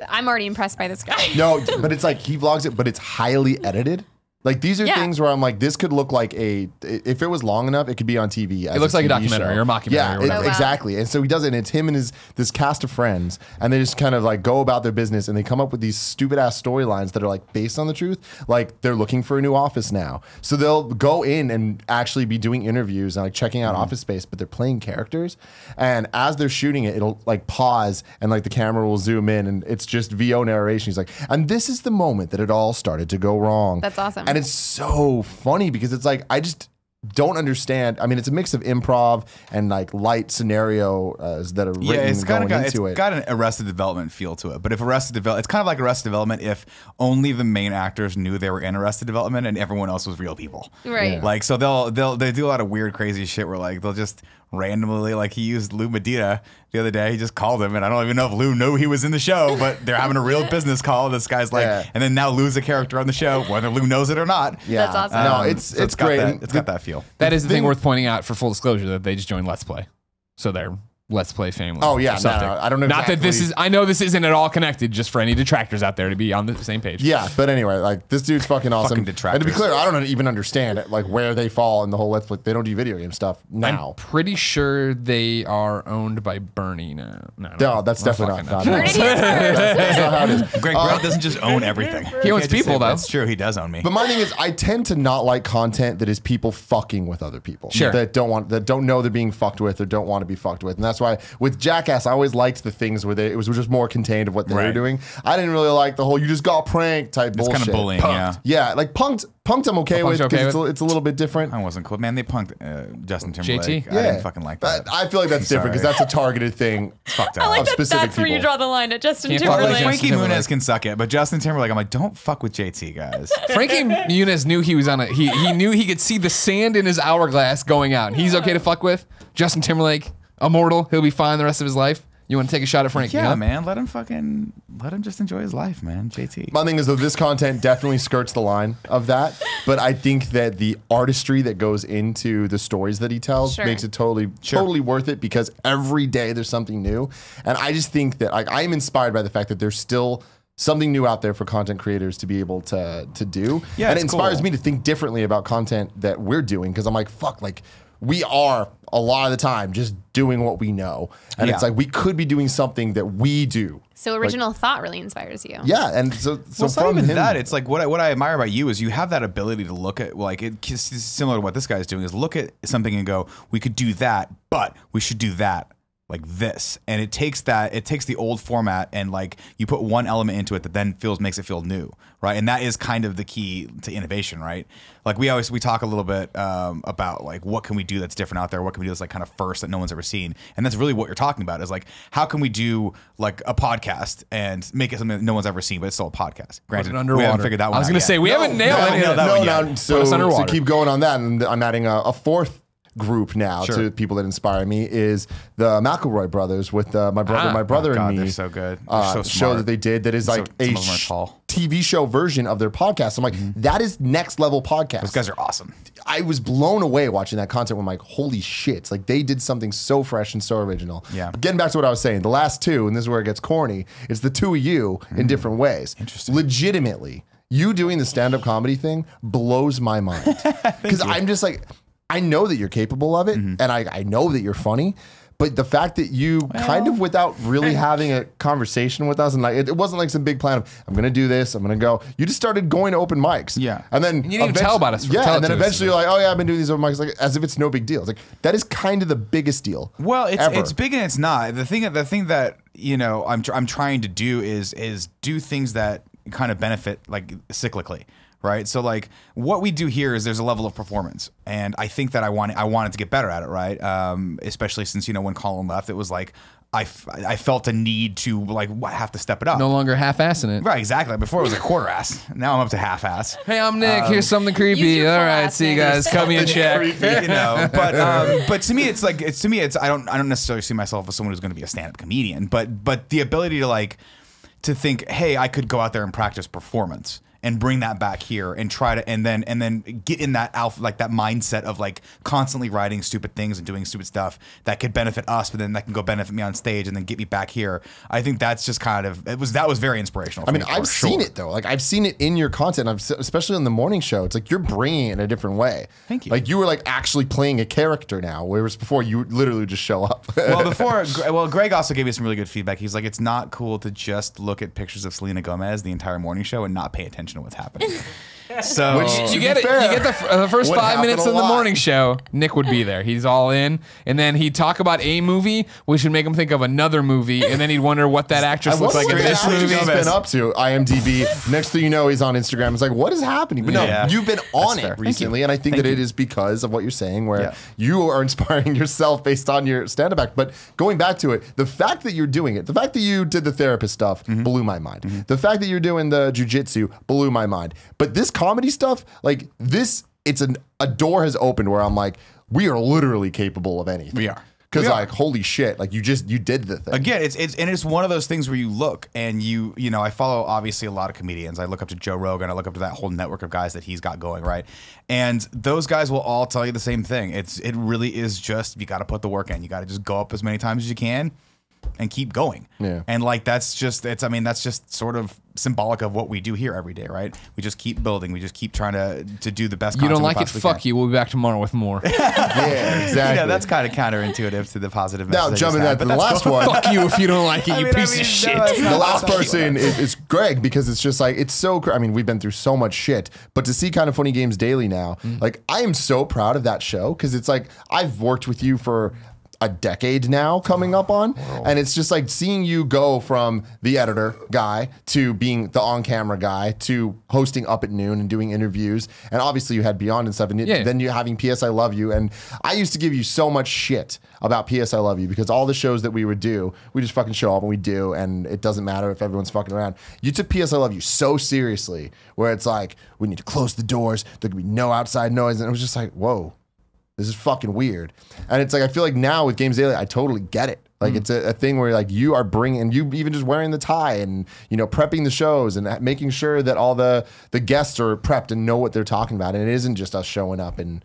I'm already impressed by this guy. No, but it's like he vlogs it, but it's highly edited. Like these are Yeah. things where I'm like, this could look like if it was long enough, it could be on TV. It looks like a documentary or a mockumentary Yeah, or whatever. Oh, wow. exactly. And so he does it, and it's him and this cast of friends, and they just kind of like go about their business, and they come up with these stupid ass storylines that are like based on the truth. Like they're looking for a new office now, so they'll go in and actually be doing interviews and like checking out office space, but they're playing characters, and as they're shooting it, it'll like pause and like the camera will zoom in, and it's just VO narration. He's like, and this is the moment that it all started to go wrong. That's awesome. And it's so funny because it's like don't understand. I mean, it's a mix of improv and like light scenarios that are written it's going got, into it's it. got an Arrested Development feel to it. But if Arrested Development, it's kind of like Arrested Development if only the main actors knew they were in Arrested Development and everyone else was real people. Right. Yeah. Like, so they do a lot of weird, crazy shit where like they'll just randomly, like he used Lou Medina the other day. He just called him, and I don't even know if Lou knew he was in the show, but they're having a real business call. This guy's like, and then now Lou's a character on the show, whether Lou knows it or not. Yeah. That's awesome. No, it's got great. that- it's got that feel. That is the thing worth pointing out for full disclosure that they just joined Let's Play. So they're Let's Play family. Oh, yeah, or something. no, I don't know Not that this exactly- is, I know this isn't at all connected, just for any detractors out there to be on the same page. Yeah, but anyway, like this dude's fucking awesome. Fucking detractors. And to be clear, I don't even understand like where they fall in the whole Let's Play. They don't do video game stuff now. I'm pretty sure they are owned by Bernie now. No, that's definitely not. Where did he first? That's not how it is. Greg doesn't just own everything. He owns can't just people, say, though. That's true. He does own me. But my thing is, I tend to not like content that is people fucking with other people. Sure. That don't know they're being fucked with or don't want to be fucked with. And that's why with Jackass, I always liked the things where it was just more contained of what they were Right. doing. I didn't really like the whole "you just got pranked" type It's bullshit. kind of bullying, yeah. Yeah, like punked I'm okay with you're okay because with? it's a little bit different. I wasn't cool. Man, they punked Justin Timberlake. JT? I didn't fucking like that. But I feel like that's different because that's a targeted thing. fucked I up. like Of that specific that's where you people. draw the line at Justin Can't fuck with Timberlake. Justin Frankie Timberlake. Muniz can suck it, but Justin Timberlake, I'm like, don't fuck with JT, guys. Frankie Muniz knew he was on he knew he could see the sand in his hourglass going out. He's okay to fuck with. Justin Timberlake, immortal. He'll be fine the rest of his life. You want to take a shot at Frankie? Yeah, huh? man. Let him just enjoy his life, man. JT. My thing is though, this content definitely skirts the line of that, but I think that the artistry that goes into the stories that he tells Sure. makes it totally worth it because every day there's something new, and I just think that I am inspired by the fact that there's still something new out there for content creators to be able to do, Yeah, and it it's inspires cool. me to think differently about content that we're doing because I'm like, fuck, like we are a lot of the time just doing what we know, and it's Yeah. like we could be doing something that we do. So original thought really inspires you. Yeah, and so Well, it's not from even him, that. It's like what I admire about you is you have that ability to look at like it's similar to what this guy's doing is look at something and go, we could do that, but we should do that like this, and it takes the old format and like you put one element into it that then makes it feel new, right? And that is kind of the key to innovation, right? Like we talk a little bit about like what can we do that's different out there, what can we do that's like kind of first that no one's ever seen, and that's really what you're talking about is like how can we do like a podcast and make it something that no one's ever seen, but it's still a podcast. Granted, it underwater. we haven't figured that one I was out gonna yet. say we haven't nailed any of that that. one yet. Put us So underwater. keep going on that, and I'm adding a fourth group now Sure. to people that inspire me is the McElroy brothers with my brother Oh, God, and me. they're so good. They're so show smart. that they did that is So- like some a of them are tall. TV show version of their podcast. I'm like, that is next level podcast. Those guys are awesome. I was blown away watching that content. I'm like, holy shit! It's like they did something so fresh and so original. Yeah. But getting back to what I was saying, the last two, and this is where it gets corny. It's the two of you in different ways. Interesting. Legitimately, you doing the stand-up comedy thing blows my mind because I'm just like, I know that you're capable of it, and I know that you're funny. But the fact that you kind of without really having a conversation with us, and like it wasn't like some big plan of I'm gonna do this, I'm gonna go. You just started going to open mics, Yeah. and then you didn't even tell about us. Yeah, Tell and it then to us. eventually you're like, oh yeah, I've been doing these open mics, like as if it's no big deal. It's like that is kind of the biggest deal. Well, ever. it's big and it's not. The thing that you know I'm trying to do is do things that kind of benefit like cyclically, right? So like what we do here is there's a level of performance, and I think that I wanted to get better at it, right? Especially since when Colin left, it was like I felt a need to like have to step it up. No longer half-assing it. Right, exactly. Before it was a quarter ass. Now I'm up to half ass. Hey, I'm Nick. Here's something Use creepy. your All full right, ass see you name. guys. Cut me a check. But to me it's I don't necessarily see myself as someone who's going to be a stand-up comedian, but the ability to like to think, hey, I could go out there and practice performance and bring that back here and try to and then get in that that mindset of like constantly writing stupid things and doing stupid stuff that could benefit us, but then that can go benefit me on stage and then get me back here. I think that's just kind of that was very inspirational. For I mean, me, I've for sure. seen it though. Like I've seen it in your content, especially on the morning show. It's like you're bringing it in a different way. Thank you. Like you were like actually playing a character now, whereas before you literally just show up. Greg also gave me some really good feedback. He's like, it's not cool to just look at pictures of Selena Gomez the entire morning show and not pay attention to what's happening. So Which- You get it. fair, You get the first would 5 minutes happen of a the lot. morning show. Nick would be there. He's all in, and then he'd talk about a movie, which would make him think of another movie, and then he'd wonder what that actress looks like in what this the actress movie. has been up to. IMDb. Next thing you know, he's on Instagram. It's like, what is happening? But no, Yeah. you've been on That's fair. it Thank recently, and I think that it is because of what you're saying, where Yeah. you are inspiring yourself based on your stand-up act. But going back to it, the fact that you're doing it, the fact that you did the therapist stuff blew my mind. The fact that you're doing the jujitsu blew my mind. But this comedy stuff, like this, a door has opened where I'm like, we are literally capable of anything. We are. Because We are. like, holy shit, like you did the thing. Again, it's one of those things where you look and you know, I follow obviously a lot of comedians. I look up to Joe Rogan. I look up to that whole network of guys that he's got going, right? And those guys will all tell you the same thing. It really is just, you got to put the work in. You got to just go up as many times as you can and keep going. Yeah. And like, that's just sort of symbolic of what we do here every day, right? We just keep building. We just keep trying to do the best. You don't content we like it? possibly Fuck can. you. We'll be back tomorrow with more. Yeah, exactly. Yeah, that's kind of counterintuitive to the positive message. Now, I just jumping had, that to but the that's last cool. one. Fuck you if you don't like it, you piece of no, shit. it's not- The last that's not- person is Greg, because it's just like, it's so, I mean, we've been through so much shit, but to see Kind of Funny Games daily now, like I am so proud of that show, because it's like, I've worked with you for a decade now coming up on, and it's just like seeing you go from the editor guy to being the on-camera guy to hosting Up at Noon and doing interviews, and obviously you had Beyond and stuff, and Yeah. then you having PS I Love You, and I used to give you so much shit about PS I Love You, because all the shows that we would do, we just fucking show up and we do, and it doesn't matter if everyone's fucking around. You took PS I Love You so seriously, where it's like, we need to close the doors, there could be no outside noise, and it was just like, whoa, this is fucking weird. And it's like, I feel like now with Games Daily, I totally get it. Like it's a thing where like you are bringing, and you even just wearing the tie and, you know, prepping the shows and making sure that all the guests are prepped and know what they're talking about. And it isn't just us showing up and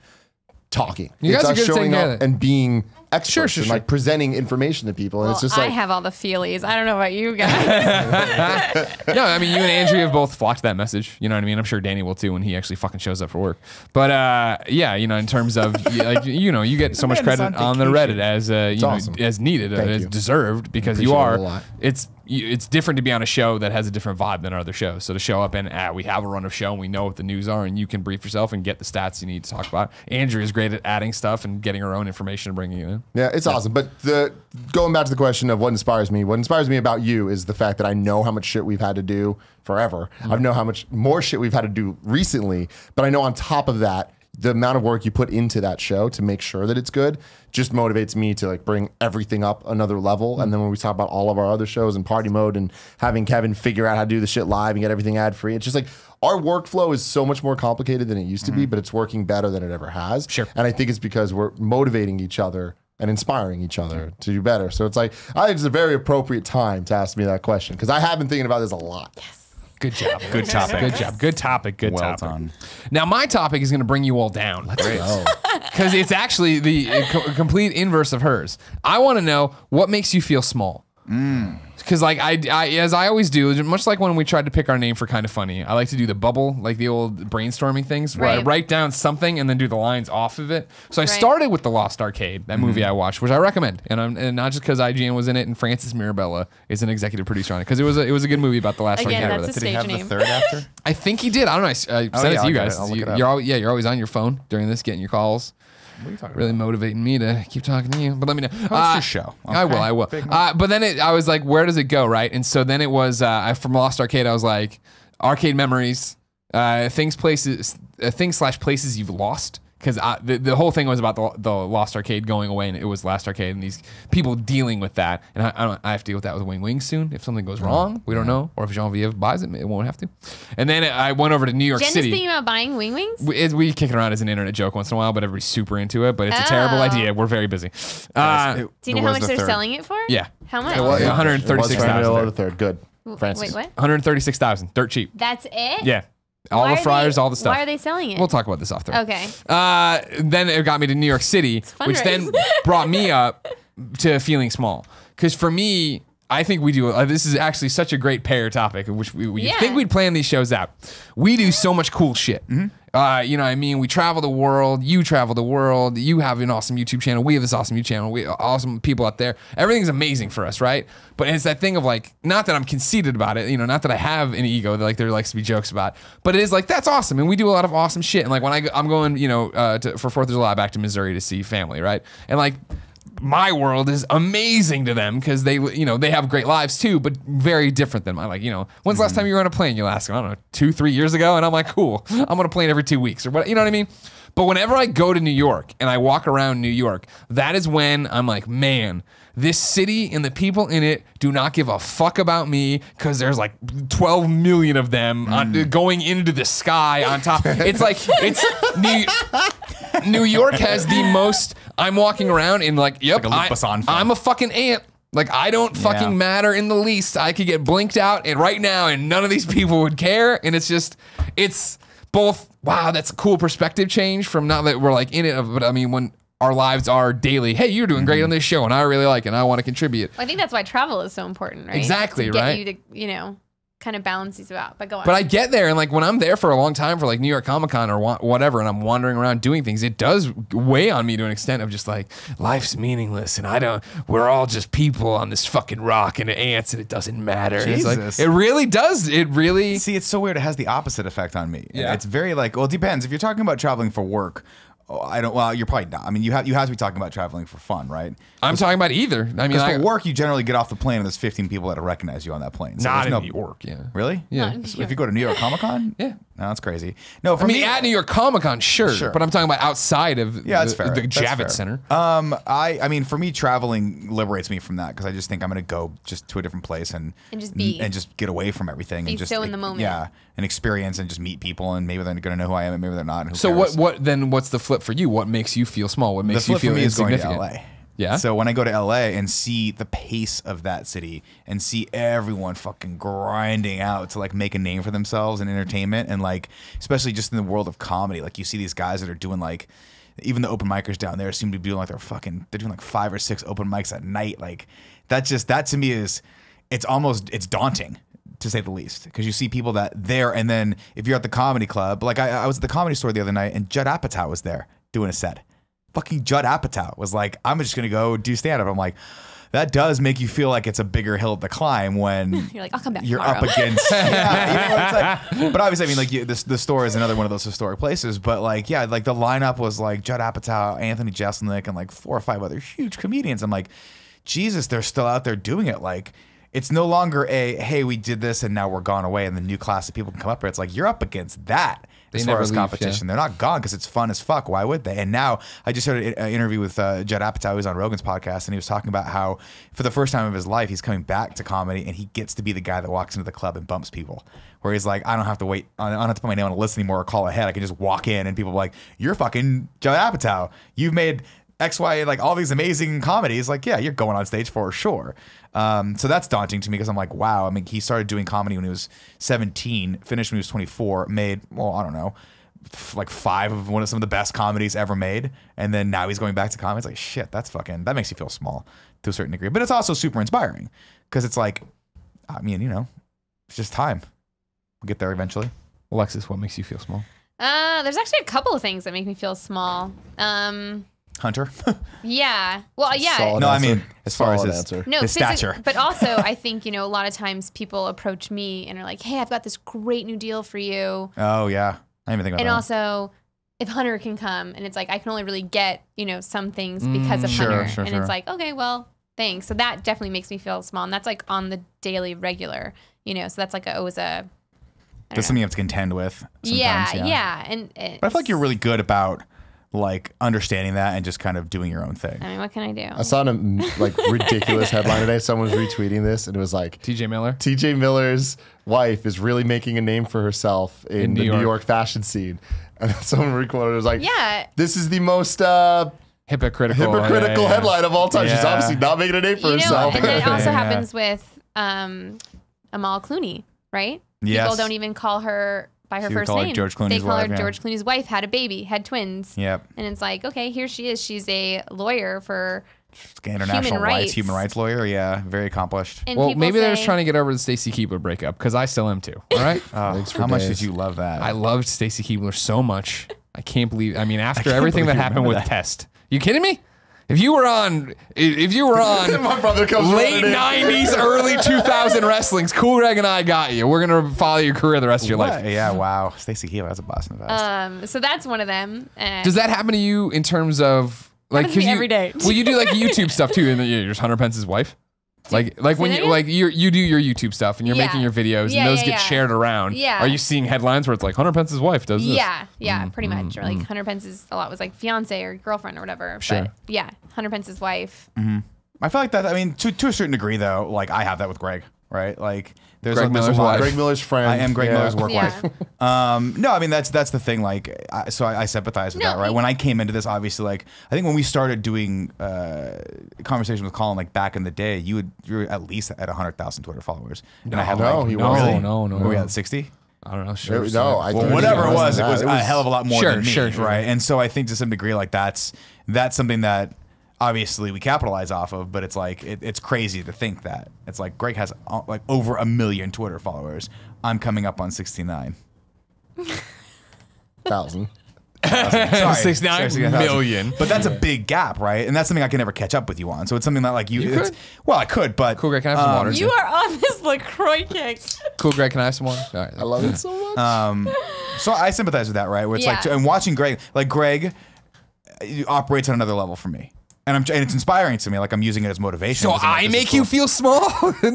talking. You It's guys are us good at taking showing care of up it. and being experts Sure. and like presenting information to people. And Well, it's just I like, have all the feelies. I don't know about you guys. No, I mean, you and Andrew have both flocked that message. You know what I mean? I'm sure Danny will too when he actually fucking shows up for work. But yeah, you know, in terms of like, you know, you get so much man is credit on on the vacation. Reddit as you know, awesome. as needed, Thank as you. deserved, because Appreciate you it are. a lot. It's different to be on a show that has a different vibe than our other shows. So to show up and we have a run of show and we know what the news are, and you can brief yourself and get the stats you need to talk about. Andrew is great at adding stuff and getting her own information and bringing it in. yeah, it's awesome. But going back to the question of what inspires me about you is the fact that I know how much shit we've had to do forever. I know how much more shit we've had to do recently, but I know on top of that, the amount of work you put into that show to make sure that it's good just motivates me to like bring everything up another level. And then when we talk about all of our other shows and Party Mode and having Kevin figure out how to do the shit live and get everything ad free, it's just like our workflow is so much more complicated than it used to be, but it's working better than it ever has. Sure. And I think it's because we're motivating each other and inspiring each other to do better. So it's like, I think it's a very appropriate time to ask me that question, because I have been thinking about this a lot. Good job. Good topic. Good job. Good topic. Good Well topic. done. Now, my topic is going to bring you all down. Oh. Because it's actually the complete inverse of hers. I want to know what makes you feel small. Because like I as I always do, much like when we tried to pick our name for Kind of Funny, I like to do the bubble, like the old brainstorming things, where I Right. write down something and then do the lines off of it. So I Right. started with The Lost Arcade, that movie I watched, which I recommend, and not just because IGN was in it and Francis Mirabella is an executive producer on it, because it was a good movie about the Last Again, Arcade. that's a Did he have stage the name. third after? I think he did. I don't know. I sent yeah, it to I'll you get guys. it. I'll look it up. You're always on your phone during this, getting your calls. What are you talking Really motivating me to keep talking to you, but let me know. Oh, it's your show. I will. Okay. I will. Big But then I was like, where does it go, right? And so then it was from Lost Arcade. I was like, arcade memories, things / places you've lost. Because the whole thing was about the Lost Arcade going away, and it was Last Arcade, and these people dealing with that. And I have to deal with that with Wing Wing soon. If something goes wrong, we don't know. Or if Jean-Vive buys it, it won't have to. And then I went over to New York Jen is City. thinking about buying Wing Wings? We kick it around as an internet joke once in a while, but everybody's super into it. But it's a terrible Oh. idea. We're very busy. Do you know how much they're selling it for? Yeah. How much? Well, Yeah, it was Fernando 136,000. the third. Good. Francis. Wait, what? 136,000, dirt cheap. That's it? Yeah, all Why the are fryers, they- all the stuff. Why are they selling it? We'll talk about this off there. Okay. Then it got me to New York City, which then fundraising. brought me up to feeling small. Because for me, I think we do. This is actually such a great pair topic, which we Yeah. think we'd plan these shows out. We do so much cool shit. You know what I mean? We travel the world. You travel the world. You have an awesome YouTube channel. We have this awesome YouTube channel. We awesome people out there. Everything's amazing for us, right? But it's that thing of like, not that I'm conceited about it, you know, not that I have an ego that like there likes to be jokes about, but it is like, that's awesome. And we do a lot of awesome shit. And like when I'm going, you know, for 4th of July back to Missouri to see family, right? And like, my world is amazing to them because they, you know, they have great lives too, but very different than mine. Like, you know, when's the last time you were on a plane? You'll ask them, I don't know, 2-3 years ago. And I'm like, cool, I'm on a plane every 2 weeks or what, you know what I mean? But whenever I go to New York and I walk around New York, that is when I'm like, man, this city and the people in it do not give a fuck about me because there's like 12 million of them going into the sky on top. It's like, New York has the most. I'm walking around and like, yep, like a Luc Besson film. I'm a fucking ant. Like, I don't fucking matter in the least. I could get blinked out and right now and none of these people would care. And it's just, it's both, wow, that's a cool perspective change from not that we're like in it, but I mean, when our lives are daily, hey, you're doing great on this show and I really like it and I want to contribute. I think that's why travel is so important, right? Exactly, to get right? you to, you know, kind of balance these out. But go on. But I get there and like when I'm there for a long time for like New York Comic Con or whatever, and I'm wandering around doing things, it does weigh on me to an extent of just like life's meaningless and we're all just people on this fucking rock and ants and it doesn't matter. And it's Jesus. like, it really does. It really. See, it's so weird. It has the opposite effect on me. Yeah. It's very like, well, it depends. If you're talking about traveling for work, well, you're probably not. I mean, you have to be talking about traveling for fun, right? I'm talking about either. I mean, Because for work, you generally get off the plane and there's 15 people that recognize you on that plane. So not there's in New York. Yeah. Really? Yeah. Not in New So if you go to New York Comic Con? Yeah. No, that's crazy. No, for I mean, me, at New York Comic Con, sure, Sure. but I'm talking about outside of that's fair. the That's Javits fair. Center. I mean, for me, traveling liberates me from that because I just think I'm going to go just to a different place and just be. and just get away from everything Be and just so in the moment. Yeah, and experience and just meet people and maybe they're going to know who I am and maybe they're not. And who So cares? what's the flip for you? What makes you feel small? What The makes you flip feel for me is going to insignificant? LA. Yeah. So when I go to LA and see the pace of that city and see everyone fucking grinding out to like make a name for themselves in entertainment and like especially just in the world of comedy, like you see these guys that are doing like even the open micers down there seem to be doing like they're doing like 5 or 6 open mics at night. Like that to me is it's daunting to say the least because you see people that there and then if you're at the comedy club, like I was at the Comedy Store the other night and Judd Apatow was there doing a set. Fucking Judd Apatow was like, I'm just going to go do stand-up. I'm like, that does make you feel like it's a bigger hill to climb when You're like, I'll come back you're tomorrow. up against. Yeah, you know what it's like. But obviously, I mean, like the store is another one of those historic places. But like, yeah, like the lineup was like Judd Apatow, Anthony Jeselnik, and like 4 or 5 other huge comedians. I'm like, Jesus, they're still out there doing it. Like, it's no longer hey, we did this and now we're gone away and the new class of people can come up here. It's like you're up against that. They As far never as leave, competition, they're not gone because it's fun as fuck. Why would they? And now I just heard an interview with Judd Apatow, who's on Rogan's podcast, and he was talking about how for the first time of his life, he's coming back to comedy, and he gets to be the guy that walks into the club and bumps people. Where he's like, I don't have to wait, I don't have to put my name on a list anymore or call ahead. I can just walk in, and people are like, you're fucking Judd Apatow. You've made X, Y, like all these amazing comedies. Like, yeah, you're going on stage for sure. So that's daunting to me because I'm like, wow. I mean, he started doing comedy when he was 17, finished when he was 24, made, well, I don't know, like 5 of some of the best comedies ever made, and then now he's going back to comedy. It's like shit. That makes you feel small to a certain degree, but it's also super inspiring because it's like, I mean, you know, it's just time. We'll get there eventually. Alexis, what makes you feel small? There's actually a couple of things that make me feel small. Hunter. Yeah. Well, yeah. Solid No, I answer. mean, as far as Solid his- answer. No, his stature. But also, I think, you know, a lot of times people approach me and are like, hey, I've got this great new deal for you. Oh yeah, I didn't even think about And that. also, if Hunter can come, and it's like, I can only really get, you know, some things because of Sure, Hunter. sure, and sure. it's like, okay, well, thanks. So that definitely makes me feel small. And that's like on the daily regular, you know, so that's like always a. That's something you have to contend with. Sometimes, Yeah. And But I feel like you're really good about like understanding that and just kind of doing your own thing. I mean, what can I do? I saw a like ridiculous headline today. Someone was retweeting this, and it was like, TJ Miller? TJ Miller's wife is really making a name for herself in the New New York. York fashion scene. And someone requoted it was like, Yeah. this is the most Hypocritical. hypocritical Yeah, yeah. headline of all time. She's Yeah. obviously not making a name for You know, herself. and that also Yeah. happens with Amal Clooney, right? Yes. People don't even call her by her She would first call her name. George They Clooney's call her wife, yeah. George Clooney's wife, had a baby, had twins. Yep. And it's like, okay, here she is. She's a lawyer for international rights, human rights lawyer. Yeah, very accomplished. And Well, people maybe they're say- just trying to get over the Stacey Keebler breakup because I still am too. All right. Oh, how much did you love that? I loved Stacey Keebler so much. I can't believe. I mean, after everything that believe you happened with remember that. Test, you kidding me? If you were on My brother comes late running in. 90s, early 2000 wrestlings, Cool Greg and I got you. We're gonna follow your career the rest of your What? life. Yeah, wow. Stacey Keebler, that's a boss in the vest. So that's one of them. And Does that happen to you in terms of like? Happens to me 'cause you, every day. Well, you do like YouTube stuff too, and you're just Hunter Pence's wife. Like when that you again? like you do your YouTube stuff and you're Yeah. making your videos Yeah, and those yeah, get yeah. shared around. Yeah. Are you seeing headlines where it's like Hunter Pence's wife does this? Yeah, pretty much. Or like Hunter Pence's a lot was like fiance or girlfriend or whatever. Sure. But yeah, Hunter Pence's wife. I feel like that. I mean, to a certain degree, though, like I have that with Greg, right? Like there's Greg there's a Miller's lot. wife. Greg Miller's friend. I am Greg Yeah. Miller's work Yeah. wife. No, I mean that's the thing. Like, I sympathize with No, that, right? he- When I came into this, obviously, like I think when we started doing conversation with Colin, like back in the day, you were at least at 100,000 Twitter followers, and I had no, like, he No, wasn't. no. Were we at 60? I don't know. Sure. No, I Well, think whatever it was was, it was a hell of a lot more Sure, than me, sure. right? And so I think to some degree, like that's something that obviously we capitalize off of, but it's like it's crazy to think that it's like Greg has like over 1 million Twitter followers. I'm coming up on 69. 1,000. Sorry, 69 million. But that's a big gap, right? And that's something I can never catch up with you on. So it's something that like you it's, could. well, I could, but Cool Greg, can I have some water? You are on this LaCroix kick. Cool Greg, can I have some water? All right. I love it so much. So I sympathize with that, right? Where it's like, Yeah. and watching Greg, like Greg operates on another level for me. And it's inspiring to me. Like I'm using it as motivation. So As in, like, I this is make cool. you feel small? No.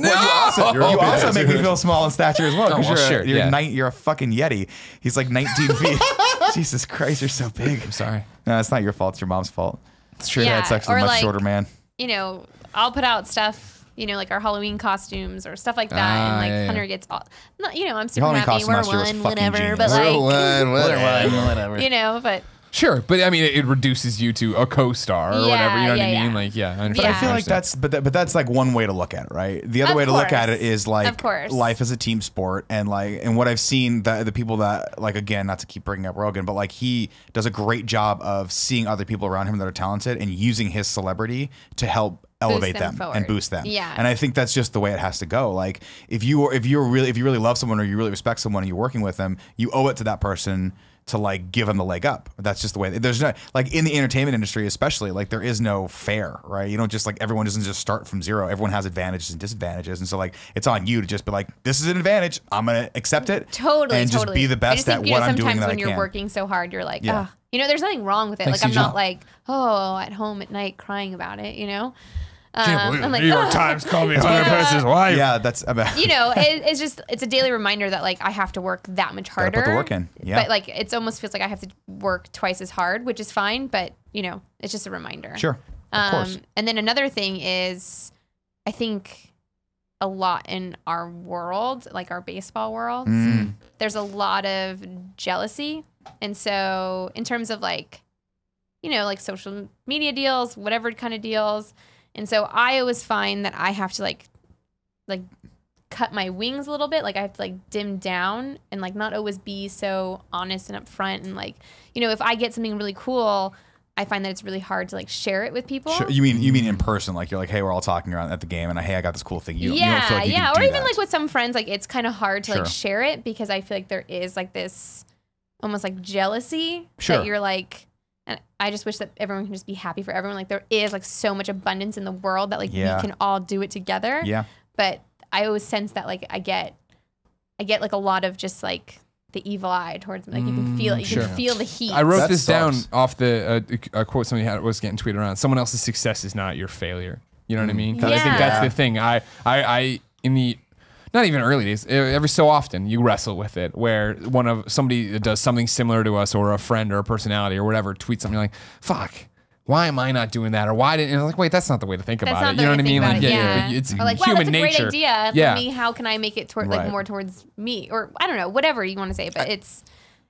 You also make me feel small in stature as well. Oh, 'cause well, you're, sure, yeah. you're a fucking Yeti. He's like 19 feet. Jesus Christ, you're so big. I'm sorry. No, it's not your fault. It's your mom's fault. It's true. Yeah. It's actually or a much like- shorter man. You know, I'll put out stuff, you know, like our Halloween costumes or stuff like that. Ah, And like yeah, yeah. Hunter gets all, not, you know, I'm super Halloween happy. costume We're last year was one, fucking whatever. genius. But like, Whatever. you know, but Sure, but I mean, it reduces you to a co-star or Yeah, whatever. You know what I yeah, mean? yeah. Like, yeah. I But understand. I feel like understand. that's that's like one way to look at it, right? The other Of way to look at course. it is like Of course. life is a team sport, and like and what I've seen that the people that like again, not to keep bringing up Rogan, but like he does a great job of seeing other people around him that are talented and using his celebrity to help elevate them them and forward. boost them. Yeah. And I think that's just the way it has to go. Like if you really love someone or you really respect someone and you're working with them, you owe it to that person to like give them the leg up. That's just the way. There's no like in the entertainment industry, especially like there is no fair, right? You don't just like everyone doesn't just start from zero. Everyone has advantages and disadvantages, and so like it's on you to just be like, this is an advantage. I'm gonna accept it. totally, and just totally. be the I best just think, at you what know, I'm doing sometimes that when I you're can. working so hard, you're like, Yeah. oh, you know, there's nothing wrong with it. Thanks, Like I'm CJ. not like, oh, at home at night crying about it, you know? Can't believe I'm the like, New York "Ugh." Times called me Hunter Pence's wife. Yeah, that's about. You know, it's just, it's a daily reminder that like I have to work that much Gotta harder. put the work in. Yeah. But like, it almost feels like I have to work twice as hard, which is fine. But you know, it's just a reminder. Sure, of course. And then another thing is, I think a lot in our world, like our baseball world, Mm. there's a lot of jealousy. And so in terms of like, you know, like social media deals, whatever kind of deals. And so I always find that I have to like cut my wings a little bit. Like I have to like dim down and like not always be so honest and upfront. And like, you know, if I get something really cool, I find that it's really hard to like share it with people. Sure. You mean in person? Like you're like, hey, we're all talking around at the game, and hey, I got this cool thing. You don't feel like you can or do even that. like with some friends, like it's kind of hard to Sure. like share it because I feel like there is like this almost like jealousy Sure. that you're like, and I just wish that everyone can just be happy for everyone. Like there is like so much abundance in the world that like Yeah. we can all do it together. Yeah. But I always sense that like I get like a lot of just like the evil eye towards me. Like you can feel it. You sure. can feel the heat. I wrote That this down sucks. off the a quote somebody had was getting tweeted around. Someone else's success is not your failure. You know what I mean? 'Cause I think that's Yeah. the thing. I in the not even early days, every so often you wrestle with it where somebody that does something similar to us or a friend or a personality or whatever tweets something like, fuck, why am I not doing that? Or why didn't, and I'm like, wait, that's not the way to think That's about not it. the You know way what I to mean? think Like, about it, yeah, yeah. it's Or like, wow, human that's a nature. great idea Yeah. for me. How can I make it toward like Right. more towards me? Or I don't know, whatever you want to say. But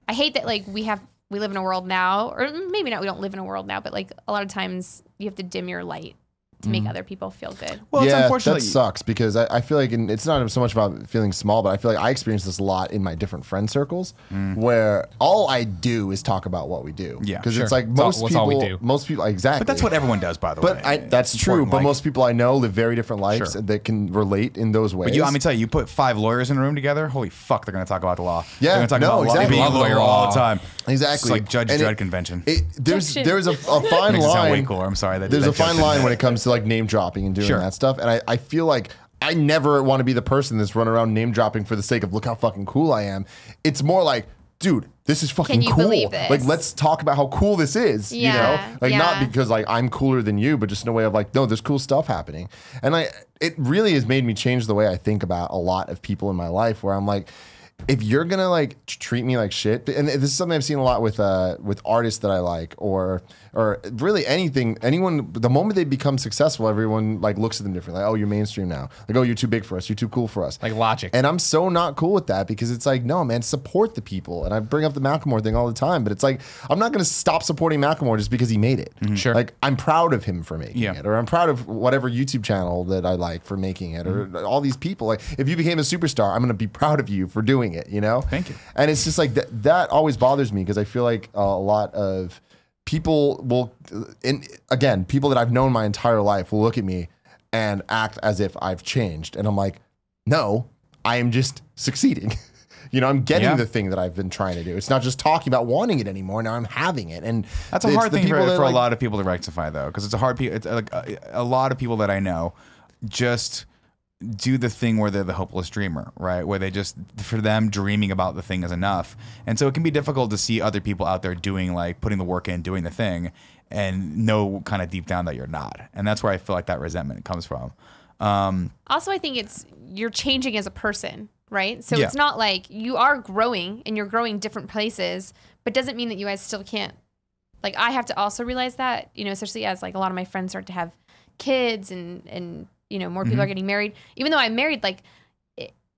I hate that like we live in a world now, or maybe not. We don't live in a world now, but like a lot of times you have to dim your light to make other people feel good. Well, it's yeah, unfortunately that sucks because I feel like it's not so much about feeling small, but I feel like I experience this a lot in my different friend circles where all I do is talk about what we do. Yeah, because sure. it's like That's all we do. most people exactly. But that's what everyone does, by the way. But that's It's true. important, But like- most people I know live very different lives Sure. that can relate in those ways. But I'm gonna tell you, you put 5 lawyers in a room together. Holy fuck, they're gonna talk about the law. Yeah, they're gonna talk no, about exactly. law. Love Lawyer the all law. the time. Exactly. It's like Judge And Dredd convention. There's Objection. a fine Makes it sound way line. cooler. I'm sorry. There's a fine line when it comes to like name dropping and doing Sure. that stuff. And I feel like I never want to be the person that's running around name dropping for the sake of look how fucking cool I am. It's more like, dude, this is fucking you cool. believe this? Like, let's talk about how cool this is. You know, Yeah, like not yeah. because like I'm cooler than you, but just in a way of like, no, there's cool stuff happening. And it really has made me change the way I think about a lot of people in my life. Where I'm like, if you're gonna like treat me like shit, and this is something I've seen a lot with artists that I like, or really anyone. The moment they become successful, everyone like looks at them differently. Like, oh, you're mainstream now. Like, oh, you're too big for us. You're too cool for us. Like Logic. And I'm so not cool with that because it's like, no, man, support the people. And I bring up the Macklemore thing all the time, but it's like I'm not gonna stop supporting Macklemore just because he made it. Sure. Like I'm proud of him for making Yeah. it, or I'm proud of whatever YouTube channel that I like for making it, or all these people. Like if you became a superstar, I'm gonna be proud of you for doing it. You know. Thank you. And it's just like that always bothers me because I feel like a lot of people will, and again, people that I've known my entire life will look at me and act as if I've changed. And I'm like, no, I am just succeeding. You know, I'm getting Yeah. the thing that I've been trying to do. It's not just talking about wanting it anymore. Now I'm having it. And That's a it's hard the thing for people that, a like- lot of people to rectify, though, because it's a hard. It's like a lot of people that I know just do the thing where they're the hopeless dreamer, right? Where they just, for them, dreaming about the thing is enough. And so it can be difficult to see other people out there doing, like, putting the work in, doing the thing, and know kind of deep down that you're not. And that's where I feel like that resentment comes from. Also, I think you're changing as a person, right? So Yeah. it's not like you are growing and you're growing different places, but doesn't mean that you guys still can't. Like I have to also realize that, you know, especially as like a lot of my friends start to have kids and you know, more people are getting married. Even though I'm married, like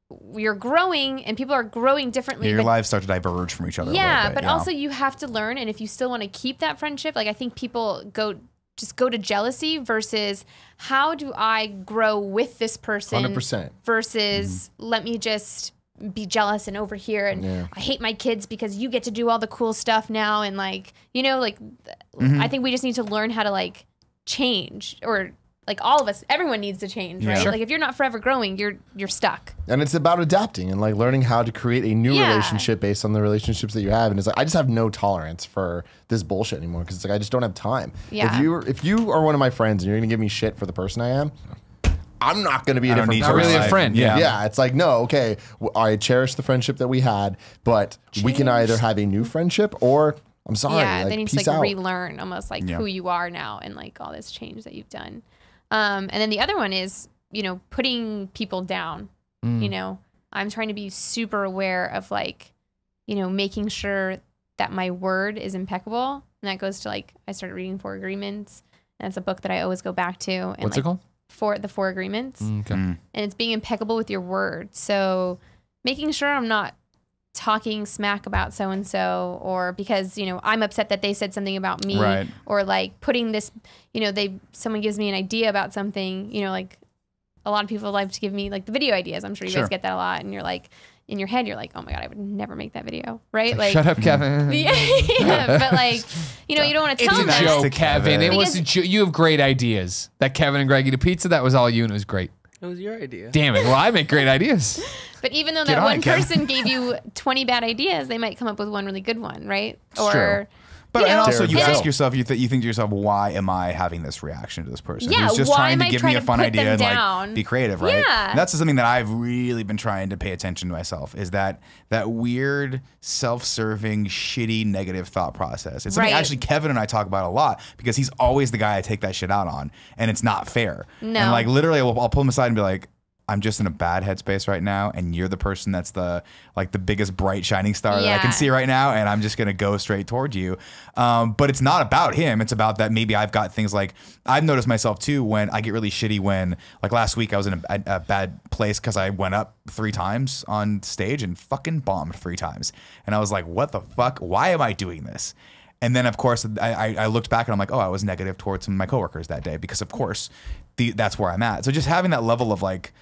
we're growing and people are growing differently. Your but- lives start to diverge from each other. a yeah, little bit, but you know? also you have to learn, and if you still want to keep that friendship, like I think people go to jealousy versus how do I grow with this person 100%. versus let me just be jealous and over here and I hate my kids because you get to do all the cool stuff now and like, you know, like I think we just need to learn how to like change, or like all of us, everyone needs to change, right? Sure. Like if you're not forever growing, you're stuck. And it's about adapting and like learning how to create a new Yeah. relationship based on the relationships that you have. And it's like I just have no tolerance for this bullshit anymore because it's like I just don't have time. Yeah. If you are one of my friends and you're gonna give me shit for the person I am, I'm not gonna be a I don't different need person. Not really a friend. Yeah. Yeah, it's like, no, okay, I cherish the friendship that we had, but we can either have a new friendship or I'm sorry, Yeah, like, they need to peace like out. relearn almost like Yeah. who you are now and like all this change that you've done. And then the other one is, you know, putting people down. You know, I'm trying to be super aware of like, you know, making sure that my word is impeccable. And that goes to like, I started reading Four Agreements. And it's a book that I always go back to. And What's like, it called? The Four Agreements. Okay. And it's being impeccable with your word. So making sure I'm not talking smack about so and so, or because, you know, I'm upset that they said something about me, Right. or like putting this, you know, someone gives me an idea about something, you know, like a lot of people like to give me like the video ideas. I'm sure you Sure. guys get that a lot, and you're like in your head, you're like, oh my god, I would never make that video, right? Like, Shut up, Kevin. yeah, but like, you know, you don't want to It's tell a them joke, that. Kevin. It was Because- a joke. You have great ideas. That Kevin and Greggy the pizza, that was all you, and it was great. It was your idea. Damn it. Well, I make great ideas. But even though Get that on one it, Kevin. person gave you 20 bad ideas, they might come up with one really good one, right? true. But you and know, also you and ask I- yourself, you think to yourself, why am I having this reaction to this person Yeah, who's just why trying am to I give me trying a to fun put idea them and down? like be creative, right? Yeah. And that's something that I've really been trying to pay attention to myself, is that weird, self-serving, shitty, negative thought process. It's something Right. actually Kevin and I talk about a lot, because he's always the guy I take that shit out on, and it's not fair. No. And like literally I'll pull him aside and be like, I'm just in a bad headspace right now, and you're the person that's the biggest bright shining star that I can Yeah. see right now, and I'm just gonna go straight toward you. But it's not about him. It's about that maybe I've got things like, I've noticed myself too when I get really shitty when, like last week I was in a bad place because I went up 3 times on stage and fucking bombed 3 times, and I was like, what the fuck? Why am I doing this? And then, of course, I looked back and I'm like, oh, I was negative towards some of my coworkers that day because, of course, that's where I'm at. So just having that level of like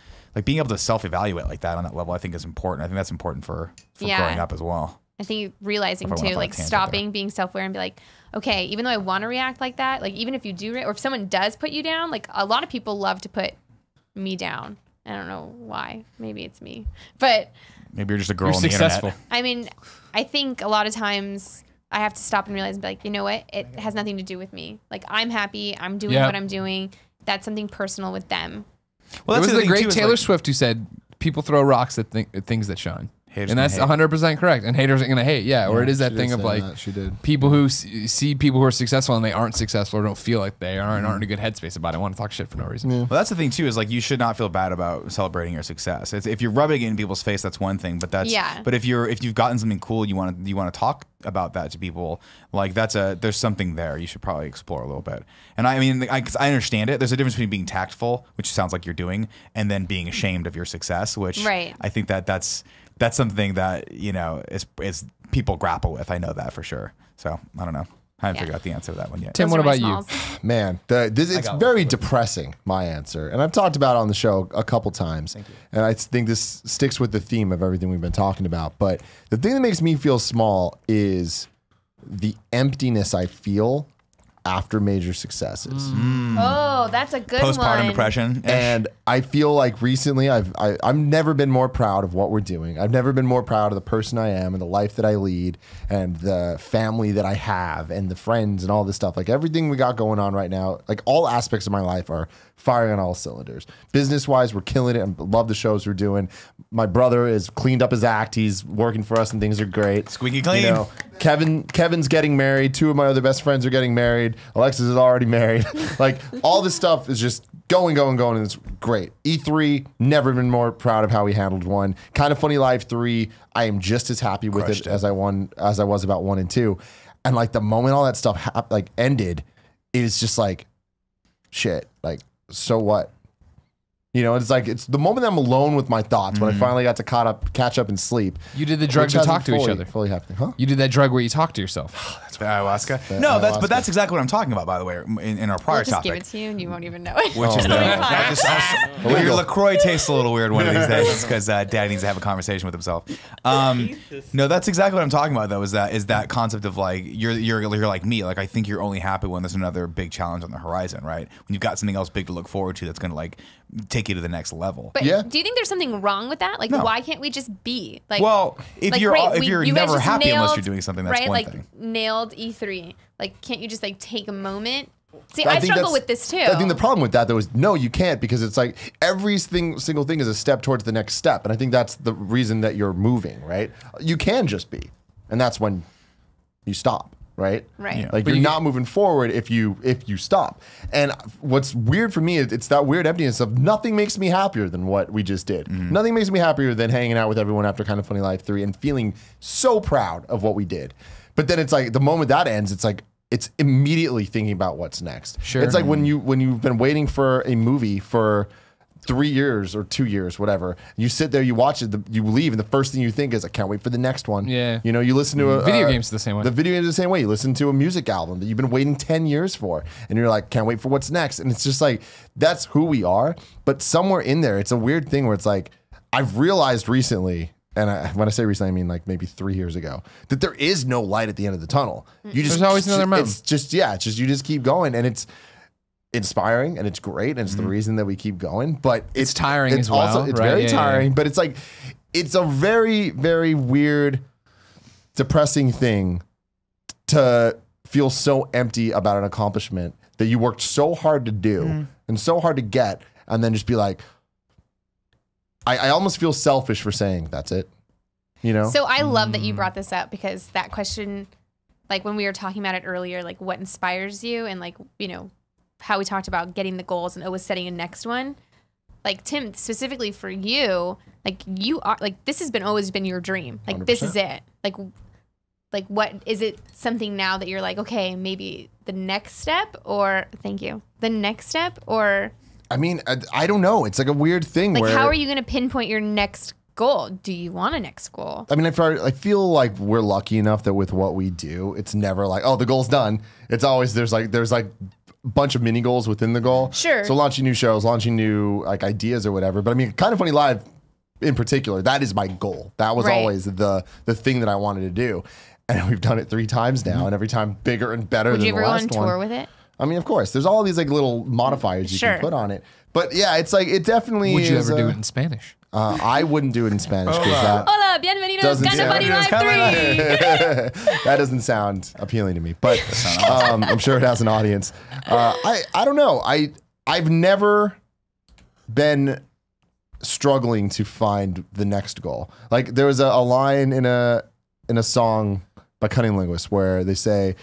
being able to self-evaluate like that on that level, I think is important. I think that's important for growing up as well. I think realizing too, like stopping being self-aware and be like, okay, even though I want to react like that, like even if you do, or if someone does put you down, like a lot of people love to put me down. I don't know why. Maybe it's me, but maybe you're just a girl on successful. the internet. I mean, I think a lot of times I have to stop and realize and be like, you know what? It has nothing to do with me. Like I'm happy. I'm doing what I'm doing. That's something personal with them. Well, it was the great Taylor Swift who said, people throw rocks at things that shine. Haters and that's 100% correct. And haters are going to hate. Yeah. Or it is that thing of like people who see people who are successful and they aren't successful or don't feel like they are and aren't in a good headspace about it. Want to talk shit for no reason. Well, that's the thing too, is like you should not feel bad about celebrating your success. If you're rubbing it in people's face, that's one thing. But but if you've gotten something cool, you want to talk about that to people, like there's something there you should probably explore a little bit. And I mean, because I understand it. There's a difference between being tactful, which sounds like you're doing, and then being ashamed of your success, which I think that's something that, you know, is people grapple with. I know that for sure. So I don't know. I haven't figured out the answer to that one yet. Tim, what about you? Man, it's very depressing, my answer. And I've talked about it on the show a couple times. Thank you. And I think this sticks with the theme of everything we've been talking about. But the thing that makes me feel small is the emptiness I feel after major successes. Oh, that's a good Postpartum depression. And I feel like recently I've never been more proud of what we're doing. I've never been more proud of the person I am and the life that I lead and the family that I have and the friends and all this stuff. Like everything we got going on right now, like all aspects of my life are firing on all cylinders. Business-wise, we're killing it. I love the shows we're doing. My brother has cleaned up his act. He's working for us and things are great. Squeaky clean. You know, Kevin's getting married. 2 of my other best friends are getting married. Alexis is already married. Like all this stuff is just going, and it's great. E3, never been more proud of how we handled one. Kind of Funny Live 3, I am just as happy with it as I was about 1 and 2. And like the moment all that stuff ended, it is just like, shit. Like, so what? You know, it's like it's the moment I'm alone with my thoughts when I finally got to catch up and sleep. You did the drug to talk to each other. Fully happening, huh? You did that drug where you talk to yourself. That's ayahuasca. No, that's exactly what I'm talking about. By the way, in our prior We'll just topic, give it to you and you won't even know it. which is your LaCroix tastes a little weird one of these days because Dad needs to have a conversation with himself. No, that's exactly what I'm talking about though. Is that concept of like you're like me. Like I think you're only happy when there's another big challenge on the horizon, right? When you've got something else big to look forward to that's going to like take you to the next level. But do you think there's something wrong with that? Like, why can't we just be? Like, well, if like, you're you never happy nailed, unless you're doing something, that's one thing. Nailed E3. Like, can't you just like take a moment? See, I struggle with this too. I think the problem with that though is no, you can't, because it's like every single thing is a step towards the next step, and I think that's the reason that you're moving, right? You can just be, and that's when you stop. Right. Yeah. Like you're not moving forward if you stop. And what's weird for me is it's that weird emptiness of nothing makes me happier than what we just did. Nothing makes me happier than hanging out with everyone after Kind of Funny Live 3 and feeling so proud of what we did. But then it's like the moment that ends, it's like it's immediately thinking about what's next. Sure. It's like when you've been waiting for a movie for 3 years or 2 years, whatever. You sit there, you watch it, you leave, and the first thing you think is, I can't wait for the next one. Yeah. You know, you listen to video games the same way. The video games the same way. You listen to a music album that you've been waiting 10 years for, and you're like, can't wait for what's next. And it's just like, that's who we are. But somewhere in there, it's a weird thing where it's like, I've realized recently, and when I say recently, I mean like maybe 3 years ago, that there is no light at the end of the tunnel. There's always another mountain. It's just, you just keep going, and it's inspiring and it's great and it's the reason that we keep going, but it's tiring as well. Also, it's very tiring, but it's like it's a very, very weird, depressing thing to feel so empty about an accomplishment that you worked so hard to do and so hard to get, and then just be like, I almost feel selfish for saying that's it. You know? So I love that you brought this up, because that question, like when we were talking about it earlier, like what inspires you, and like, you know, how we talked about getting the goals and always setting a next one. Like Tim, specifically for you, like you are like, this has always been your dream. Like 100%. This is it. Like what is it, something now that you're like, okay, maybe the next step, or the next step, or I mean, I don't know. It's like a weird thing. Like where how are you going to pinpoint your next goal. Do you want a next goal? I mean, I feel like we're lucky enough that with what we do, it's never like, oh, the goal's done. It's always there's like a bunch of mini goals within the goal. Sure. So launching new shows, launching new like ideas or whatever. But I mean, Kind of Funny Live in particular, that is my goal. That was always the thing that I wanted to do. And we've done it 3 times now, and every time bigger and better than the last one. Would you ever go on tour with it? I mean, of course. There's all these like little modifiers you can put on it. But yeah, it's like it definitely Would you is, ever do it in Spanish? I wouldn't do it in Spanish because that Hola, bienvenidos, Kind of Funny Live 3. that doesn't sound appealing to me. But I'm sure it has an audience. I don't know. I've never been struggling to find the next goal. Like there was a line in a song by Cunning Linguist where they say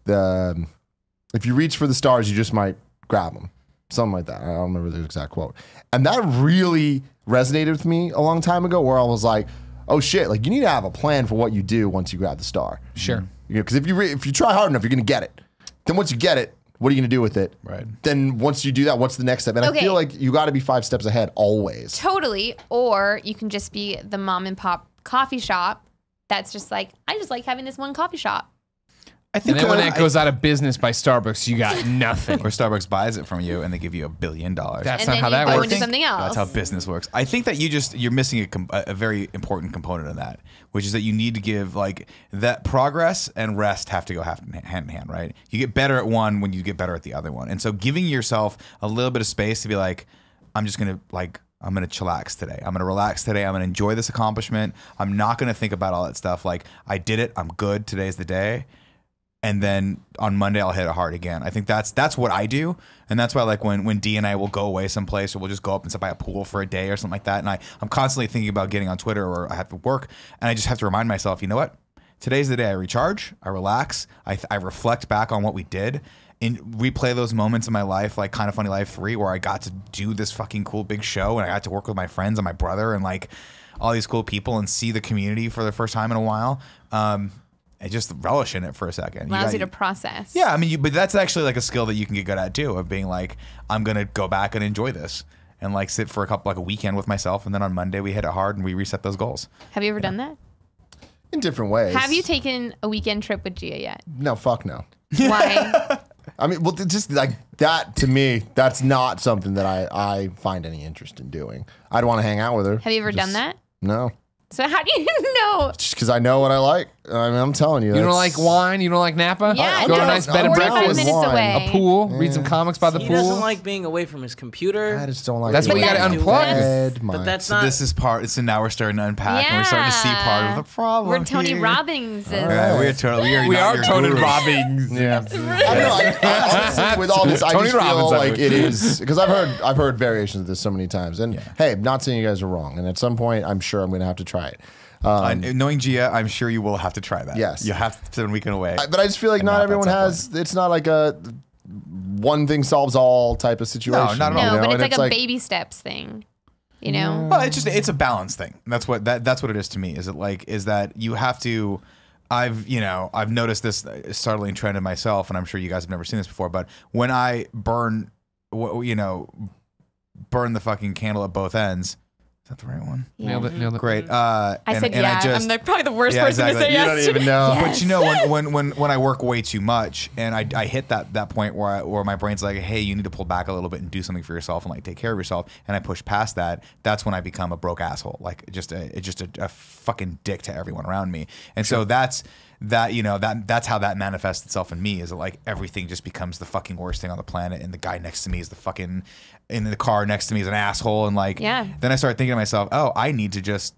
if you reach for the stars, you just might grab them. Something like that. I don't remember the exact quote. And that really resonated with me a long time ago where I was like, oh shit, like you need to have a plan for what you do once you grab the star. Sure. Because if you try hard enough, you're going to get it. Then once you get it, what are you going to do with it? Right. Then once you do that, what's the next step? And I feel like you got to be 5 steps ahead always. Totally. Or you can just be the mom and pop coffee shop that's just like, I just like having this one coffee shop. I think And then when that goes out of business by Starbucks, you got nothing. or Starbucks buys it from you and they give you $1 billion. That's And not then how you that go works. into something else. That's how business works. I think that you're missing a very important component of that, which is that you need to give like that progress and rest have to go hand in hand, right? You get better at one when you get better at the other one. And so giving yourself a little bit of space to be like, I'm going to chillax today. I'm going to relax today. I'm going to enjoy this accomplishment. I'm not going to think about all that stuff. Like I did it. I'm good. Today's the day. And then on Monday I'll hit it hard again. I think that's what I do, and that's why like when D and I will go away someplace, or we'll just go up and sit by a pool for a day or something like that. And I'm constantly thinking about getting on Twitter, or I have to work, and I just have to remind myself, you know what? Today's the day I recharge, I relax, I reflect back on what we did, and replay those moments in my life, like Kind of Funny Life 3, where I got to do this fucking cool big show, and I got to work with my friends and my brother and like all these cool people and see the community for the first time in a while. And just relish in it for a second. Allows you to process. Yeah, I mean, but that's actually like a skill that you can get good at too, of being like, I'm gonna go back and enjoy this, and like sit for a weekend with myself, and then on Monday we hit it hard and we reset those goals. Have you ever done that? In different ways. Have you taken a weekend trip with Gia yet? No, fuck no. Why? I mean, well, just like that to me, that's not something that I find any interest in doing. I'd want to hang out with her. Have you ever done that? No. So how do you know? Just because I know what I like. I mean, I'm telling you. You don't like wine? You don't like Napa? Yeah, Go to a no, nice bed and 45 breakfast. minutes Wine. away. A pool. Read some comics by the He pool. doesn't like being away from his computer. I just don't like That's it. what you gotta unplug. But that's So not. this is part. So now we're starting to unpack, and we're starting to see part of the problem. We're Tony here. Robbins. Right, we are not your gurus. Robbins. Yeah. I don't know. I honestly, with all this, I Tony just feel Robbins, I like would. it is because I've heard variations of this so many times. And hey, I'm not saying you guys are wrong. And at some point, I'm sure I'm going to have to try it. Knowing Gia, I'm sure you will have to try that. Yes. You have to spend a weekend away. But I just feel like And not not everyone that's has. It's not like a one thing solves all type of situation. not at all. No, you know? but it's And like a baby steps thing. You know? Well, it's a balance thing. That's what it is to me. Is that you have to. I've noticed this startling trend in myself, and I'm sure you guys have never seen this before. But when I burn the fucking candle at both ends. Is that the right one? Yeah. Nailed it. Great. I said yeah. I'm like probably the worst Yeah, person exactly. to say You yes don't to. even know. Yes. But you know, when I work way too much and I hit that point where my brain's like, hey, you need to pull back a little bit and do something for yourself and like take care of yourself, and I push past that, that's when I become a broke asshole, like just a fucking dick to everyone around me. And so that's how that manifests itself in me, is that like everything just becomes the fucking worst thing on the planet, and the guy next to me is the fucking in the car next to me is an asshole, and like then I start thinking to myself, oh, I need to just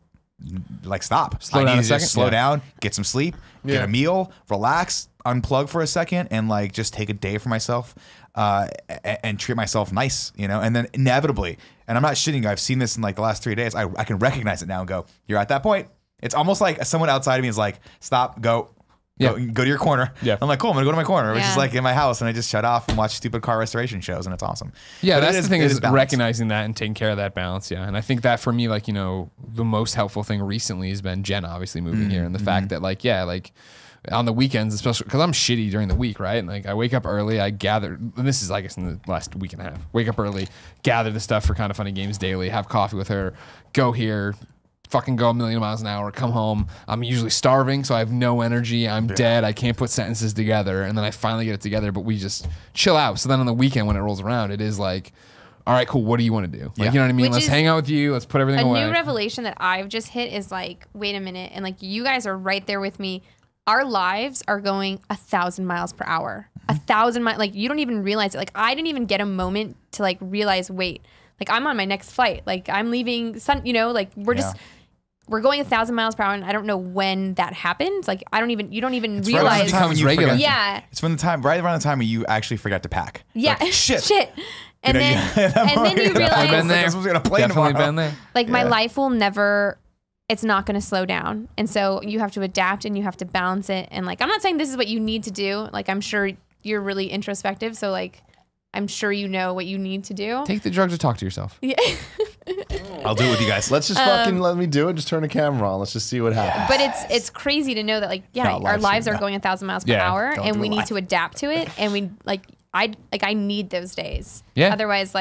like stop. Slow I down need a to second. just slow Yeah. down, get some sleep, get a meal, relax, unplug for a second, and like just take a day for myself and treat myself nice, and then inevitably, and I'm not shitting you, I've seen this in like the last 3 days, I can recognize it now and go, you're at that point. It's almost like someone outside of me is like, stop, go to your corner. Yeah. I'm like, cool, I'm gonna go to my corner, which Yeah. is like in my house, and I just shut off and watch stupid car restoration shows, and it's awesome. Yeah, But that's it the thing it is balance. recognizing that and taking care of that balance. Yeah. And I think that for me, like, the most helpful thing recently has been Jen obviously moving here, and the fact that like on the weekends, especially because I'm shitty during the week, right? And like I wake up early, I gather, and this is I guess in the last week and a half, wake up early, gather the stuff for Kind of Funny Games daily, have coffee with her, go here, fucking go a million miles an hour, come home. I'm usually starving, so I have no energy. I'm dead. I can't put sentences together. And then I finally get it together, but we just chill out. So then on the weekend when it rolls around, it is like, all right, cool. What do you want to do? Like, you know what I mean? Which Let's is hang out with you. Let's put everything away. A new revelation that I've just hit is like, wait a minute. And like, you guys are right there with me. Our lives are going 1,000 miles per hour. 1,000 miles. Like, you don't even realize it. Like, I didn't even get a moment to like realize, wait, like I'm on my next flight. Like I'm leaving like we're going 1,000 miles per hour. And I don't know when that happens. Like you don't even realize. It becomes regular. Yeah. It's right around the time when you actually forget to pack. Yeah. Like, shit. And then you realize. Been there. Definitely been there. Like my life will never, it's not going to slow down. And so you have to adapt and you have to balance it. And like, I'm not saying this is what you need to do. Like, I'm sure you're really introspective. So like, I'm sure you know what you need to do. Take the drugs to talk to yourself. Yeah. I'll do it with you guys. Let's just fucking let me do it. Just turn the camera on. Let's just see what happens. But it's crazy to know that like, our lives are going 1,000 miles per hour and we need to adapt to it. And we I need those days. Yeah. Otherwise,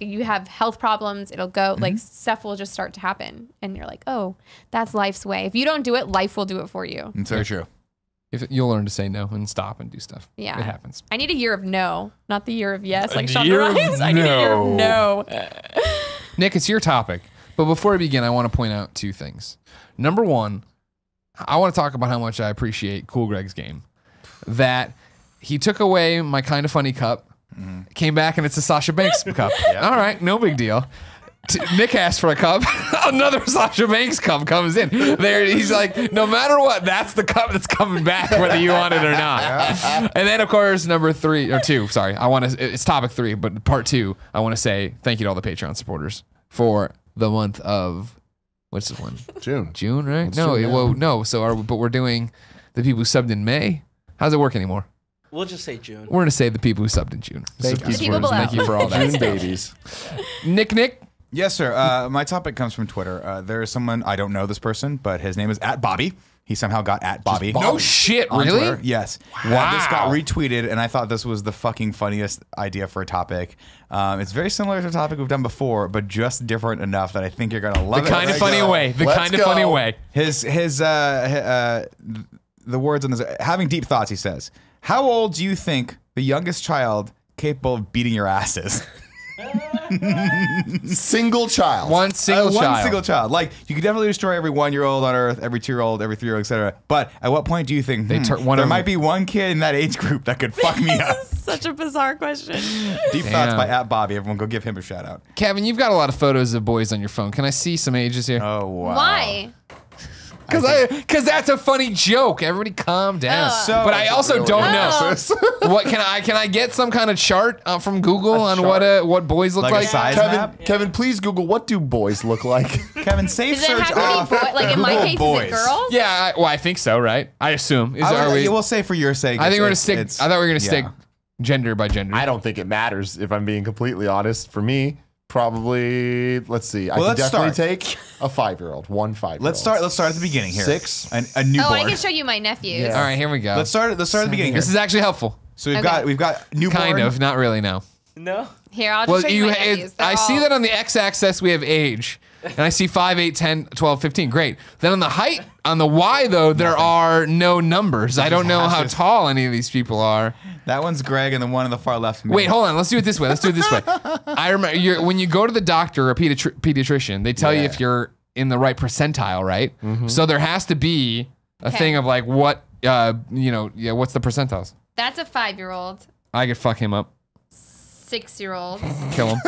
you have health problems, it'll go, like stuff will just start to happen. And you're like, oh, that's life's way. If you don't do it, life will do it for you. It's very true. You'll learn to say no and stop and do stuff. Yeah. It happens. I need a year of no, not the year of yes. Like Shonda year of Rhimes. I need a year of no. Nick, it's your topic. But before I begin, I want to point out 2 things. Number 1, I want to talk about how much I appreciate Cool Greg's game. That he took away my Kind of Funny cup, came back and it's a Sasha Banks cup. All right, no big deal. Nick asked for a cup. Another Sasha Banks cup comes in. There, he's like, no matter what, that's the cup that's coming back, whether you want it or not. And then, of course, number 2. Sorry, it's topic 3, but part 2. I want to say thank you to all the Patreon supporters for the month of what's this one? June, right? It's no, June, well, no. But we're doing the people who subbed in May. How's it work anymore? We'll just say June. We're gonna say the people who subbed in June. Thank you. Thank you for all that. June babies. Nick. Yes, sir. My topic comes from Twitter. There is someone, I don't know this person, but his name is @Bobby. He somehow got @Bobby. No shit, on really? Twitter. Yes. Wow. This got retweeted, and I thought this was the fucking funniest idea for a topic. It's very similar to a topic we've done before, but just different enough that I think you're gonna love it. The kind of funny way. The kind of funny way. The words on this, having deep thoughts, he says, how old do you think the youngest child capable of beating your ass is? Single child. One single child. Like, you could definitely destroy every 1-year-old on Earth, every 2-year-old, every 3-year-old, etc. But at what point do you think there might be one kid in that age group that could fuck me up? Such a bizarre question. Deep thoughts by @Bobby. Everyone go give him a shout out. Kevin, you've got a lot of photos of boys on your phone. Can I see some ages here? Oh, wow. Why? Because that's a funny joke. Everybody calm down. But I also don't know. What can I get some kind of chart from Google on what boys look like? A size map? Kevin, please Google what do boys look like? Kevin, safe Does it search have to be off. like in my Google case, boys. is it girls? Yeah, I think so, right? I assume. We'll say for your sake. I think we're gonna stick. I thought we were gonna stick yeah. gender by gender. I don't think it matters, if I'm being completely honest. For me, probably, let's see. I can definitely take a 5-year-old, one 5-year-old. Let's start at the beginning here. 6. A newborn. Oh, I can show you my nephews. Yeah. All right, here we go. Let's start at the beginning here. This is actually helpful. So we've got newborn. Kind of, not really. No. No. Here, I'll just show you my nephews. I see that on the x-axis we have age, and I see 5, 8, 10, 12, 15. Great. Then on the height, on the y though, there are no numbers. I don't know how tall any of these people are. That one's Greg, and the one on the far left. Wait, hold on. Let's do it this way. I remember when you go to the doctor or a pediatrician, they tell you if you're in the right percentile, right? So there has to be a thing of like what, what's the percentiles? That's a 5-year-old, I could fuck him up, 6-year-old, kill him.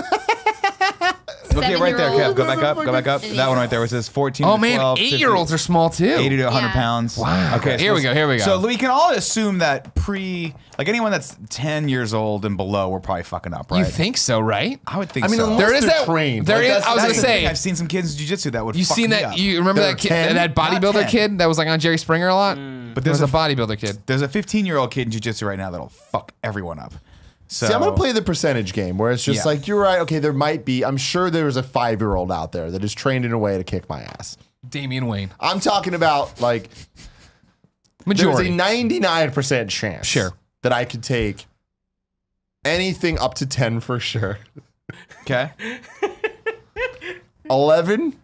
Okay, right there, Kev. 7-year-old. Go back up. That one right there where it says 14 Oh to man, 12, 8-year-olds are small too. 80 to 100 Yeah. pounds. Wow. Okay, Here we go. So we can all assume that anyone that's 10 years old and below, we're probably fucking up, right? You think so, right? I would think I mean, so. unless There is they're that. trained. There Like, is. that's- I was gonna That's the thing. say. I've seen some kids in jiu-jitsu that would You fuck seen me that? up. You remember They're that kid, 10? that bodybuilder 10. kid that was like on Jerry Springer a lot? But There's there's a bodybuilder kid. There's a 15-year-old kid in jiu-jitsu right now that'll fuck everyone up. So See, I'm going to play the percentage game where it's just like, you're right. Okay, there might be. I'm sure there's a 5-year-old out there that is trained in a way to kick my ass. Damian Wayne. I'm talking about like Majority. there's a 99% chance that I could take anything up to 10 for sure. Okay. 11,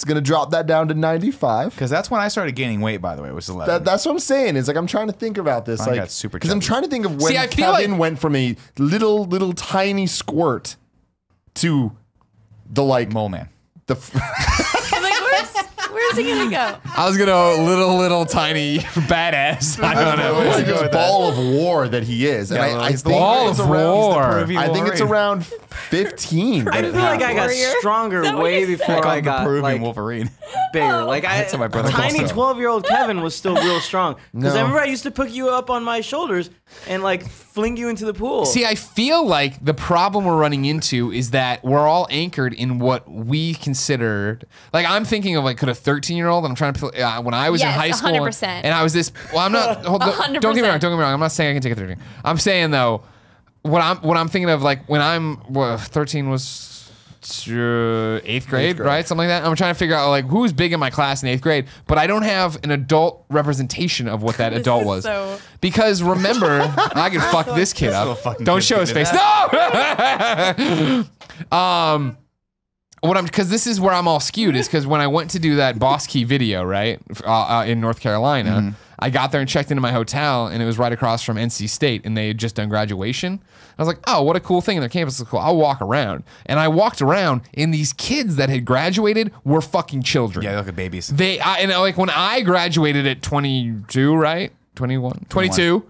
It's going to drop that down to 95. Because that's when I started gaining weight, by the way, it was 11. That's what I'm saying. It's like I'm trying to think about this. I got super because I'm chubby. trying to think of when See, I feel Kevin like- went from a little tiny squirt to the like Mole man. the I'm like, where's he gonna go? I was gonna little tiny badass. I don't know. like go this with ball of war that he is. And Yeah, I he's the think ball it's of around, war. I think it's around 15. I feel like I got Warrior? stronger Is that what way you said? before I the got Peruvian like Wolverine. bigger. Like That's what my brother calls tiny it. 12-year-old Kevin was still real strong. Because No. I remember I used to put you up on my shoulders and like fling you into the pool. See, I feel like the problem we're running into is that we're all anchored in what we considered. Like, I'm thinking of like, could a 13-year-old, and I'm trying to when I was in Yes, high school, 100%. and I was this. Well, I'm not. Don't get me wrong. Don't get me wrong. I'm not saying I can take a 13. I'm saying though, what I'm thinking of, like when I'm 13 was. 8th grade, right? Something like that. I'm trying to figure out like who's big in my class in 8th grade, but I don't have an adult representation of what that adult is was. so- Because remember, I could fuck this kid up. fucking Don't kid show his did face. No. Because this is where I'm all skewed is because when I went to do that Boss Key video, right, in North Carolina, I got there and checked into my hotel, and it was right across from NC State, and they had just done graduation. I was like, oh, what a cool thing. And their campus is cool. I'll walk around. And I walked around, and these kids that had graduated were fucking children. Yeah, they look at babies. Like when I graduated at 22, right? 21? 22?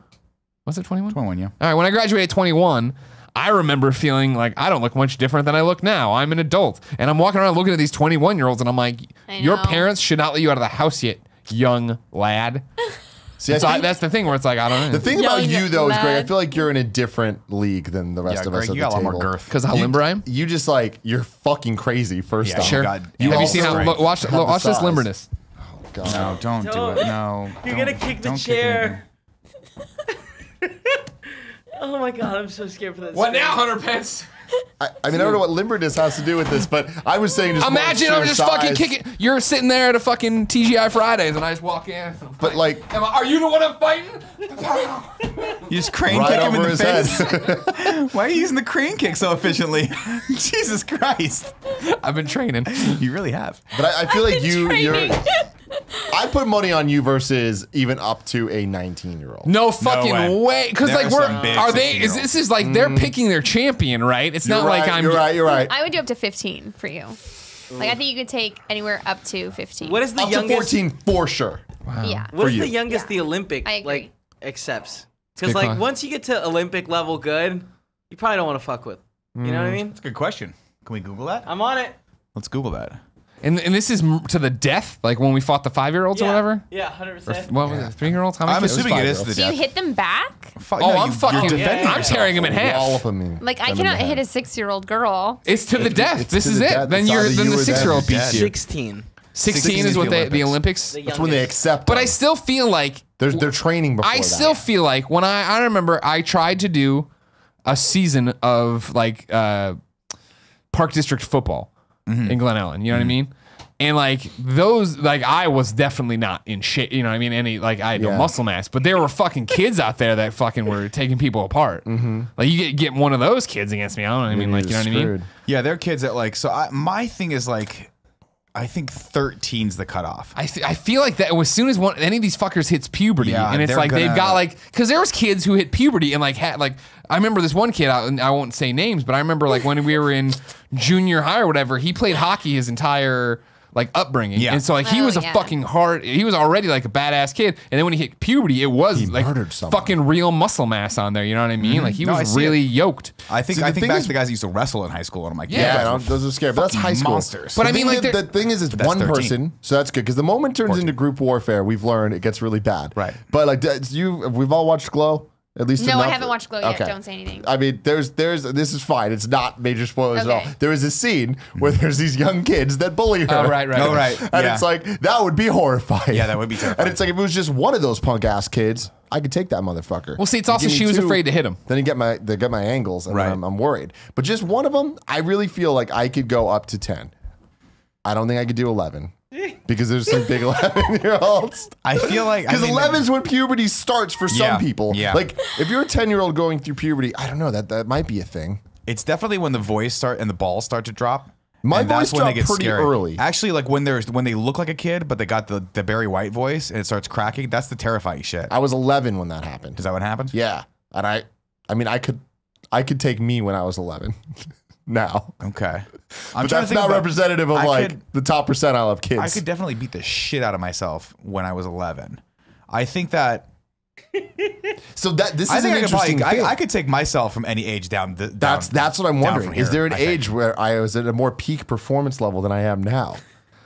Was it 21? 21, yeah. All right, when I graduated at 21, I remember feeling like I don't look much different than I look now. I'm an adult. And I'm walking around looking at these 21-year-olds, and I'm like, I your know. parents should not let you out of the house yet, young lad. See, I So think that's the thing where it's like, I don't know. the thing about Young you though is, Greg, I lad. feel like you're in a different league than the rest Yeah, of us Greg, at you the got a lot table. more girth. Because of how limber I am? You just like you're fucking crazy. First Yeah, off, Sure. God, Have you seen how? strength. Watch the this size. limberness. God. No, don't do it. No. You're don't- gonna kick the don't chair. Oh my god, I'm so scared for this. What now, Hunter Pence? I mean, I don't know what limberness has to do with this, but I was saying just more Imagine sheer I'm just size. fucking kicking. You're sitting there at a fucking TGI Fridays, and I just walk in. But like Are you the one I'm fighting? You just crane right kick him in over the his face. head. Why are you using the crane kick so efficiently? Jesus Christ. I've been training. You really have. But I feel like you're. Training. I put money on you versus even up to a 19-year-old. No fucking way. way. Because There like are we're some big are they? Is 16-year-olds. this is like they're picking their champion, right? It's not You're like right, I'm. You're right. You're right. I would do up to 15 for you. Like I think you could take anywhere up to 15. What is the Up to youngest? 14 for sure. Yeah. What is you. the youngest Yeah. the Olympic I agree. like accepts? good Because like call. once you get to Olympic level good, you probably don't want to fuck with. You know what I mean? That's a good question. Can we Google that? I'm on it. Let's Google that. And this is to the death, like when we fought the 5-year-olds or whatever. Yeah, 100%. What was it? 3-year-olds? How many? I'm kids? assuming it is to the Do you death. hit them back? Fuck, Oh, no, I'm you're fucking. defending I'm yourself. tearing him in half. All of them. Like I cannot hit a 6-year-old girl. It's to the death. it's This to is the it. death. Then It's you're either then you the or them. 6-year-old beats you. 16. 16 is what the Olympics. The That's when they youngest. accept. But them. I still feel like They're training before I that. still feel like when I remember I tried to do a season of like Park District football in Glen Ellen. You know what I mean? And like those, like I was definitely not in shape. You know what I mean? Any like I had no Yeah. muscle mass, but there were fucking kids out there that fucking were taking people apart. Like you get one of those kids against me. I don't know. I mean, like you know what I mean? Screwed. Yeah, they're kids that like. So my thing is like, I think 13's the cutoff. I feel like that as soon as any of these fuckers hits puberty, Yeah, and it's they're like they've gonna- got like because there was kids who hit puberty and like had like I remember this one kid I won't say names, but I remember like when we were in junior high or whatever, he played hockey his entire like upbringing, Yeah. and so like he Oh, was a yeah. fucking hard. He was already like a badass kid, and then when he hit puberty, it was He like murdered someone. fucking real muscle mass on there. You know what I mean? Like he No, I was see really it. yoked. I think See, the I think thing back is- to the guys who used to wrestle in high school, and I'm like, Yeah, Yeah, those those are scary. But that's high school. monsters. But I The mean, thing like, the thing is, it's that's one 13. person, so that's good. Because the moment it turns into group warfare, we've learned it gets really bad. Right. But like, we've all watched Glow. At least No, I enough? haven't watched Glow yet. Okay. Don't say anything. I mean, this is fine. It's not major spoilers at Okay. all. There is a scene where there's these young kids that bully her. Oh, right. Oh, right. And Yeah. it's like, that would be horrifying. Yeah, that would be terrifying. And it's like, if it was just one of those punk ass kids, I could take that motherfucker. Well, see, it's also Give me she was two, afraid to hit him. Then you get my angles, and Right. I'm worried. But just one of them, I really feel like I could go up to 10. I don't think I could do 11 because there's some big 11-year-olds. I feel like Because 11's when puberty starts for Yeah, some people. yeah. Like if you're a 10-year-old going through puberty, I don't know, that might be a thing. it's definitely when the voice start and the balls start to drop. My And that's voice when they dropped get pretty scary. early. Actually, like when they look like a kid, but they got the Barry White voice and it starts cracking. That's the terrifying shit. I was 11 when that happened. Is that what happened? Yeah, and I mean, I could take me when I was 11. Now, Okay. but that's not representative of the top percentile of kids. I could definitely beat the shit out of myself when I was 11. I think that. So this is an interesting thing. I could take myself from any age down. That's what I'm wondering. Is there an age where I was at a more peak performance level than I am now?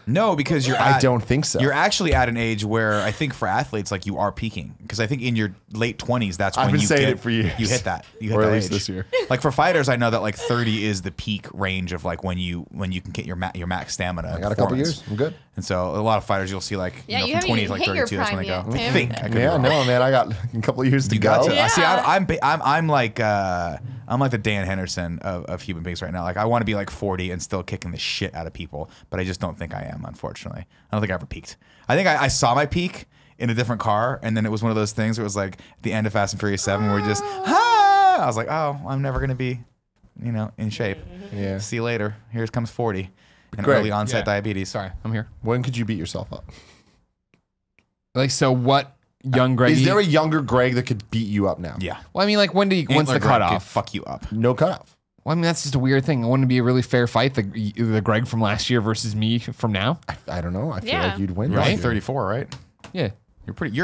No, because I don't think so. You're actually at an age where I think for athletes, like you are peaking. Because I think in your late 20s, that's when I've been you saying get, it for years. You hit that. You hit Or at that least age. this year. Like for fighters, I know that like 30 is the peak range of like when you can get your max stamina. I got a couple years. I'm good. And so a lot of fighters you'll see like Yeah, you from haven't 20 to even like hit your 32. That's when they go. prime I yet, think I could be Yeah, wrong. no, man. I got a couple of years to You go. got to. Yeah. See, I'm like the Dan Henderson of human beings right now. Like I want to be like 40 and still kicking the shit out of people, but I just don't think I am. Unfortunately, I don't think I ever peaked. I think I saw my peak in a different car, and then it was one of those things where it was like the end of Fast and Furious 7, where we just I was like, oh, I'm never gonna be, in shape. Yeah. See you later. Here comes 40 and Greg, early onset yeah. diabetes. Sorry, I'm here. When could you beat yourself up? Like, so what young Greg? Is there a younger Greg that could beat you up now? Yeah. Well, I mean, like, when's the Antler Greg could cutoff? fuck you up. No cutoff. Well, I mean, that's just a weird thing. I want it to be a really fair fight. The Greg from last year versus me from now. I don't know. I feel Yeah. like you'd win. You're this only year. 34, right? Yeah, You're pretty.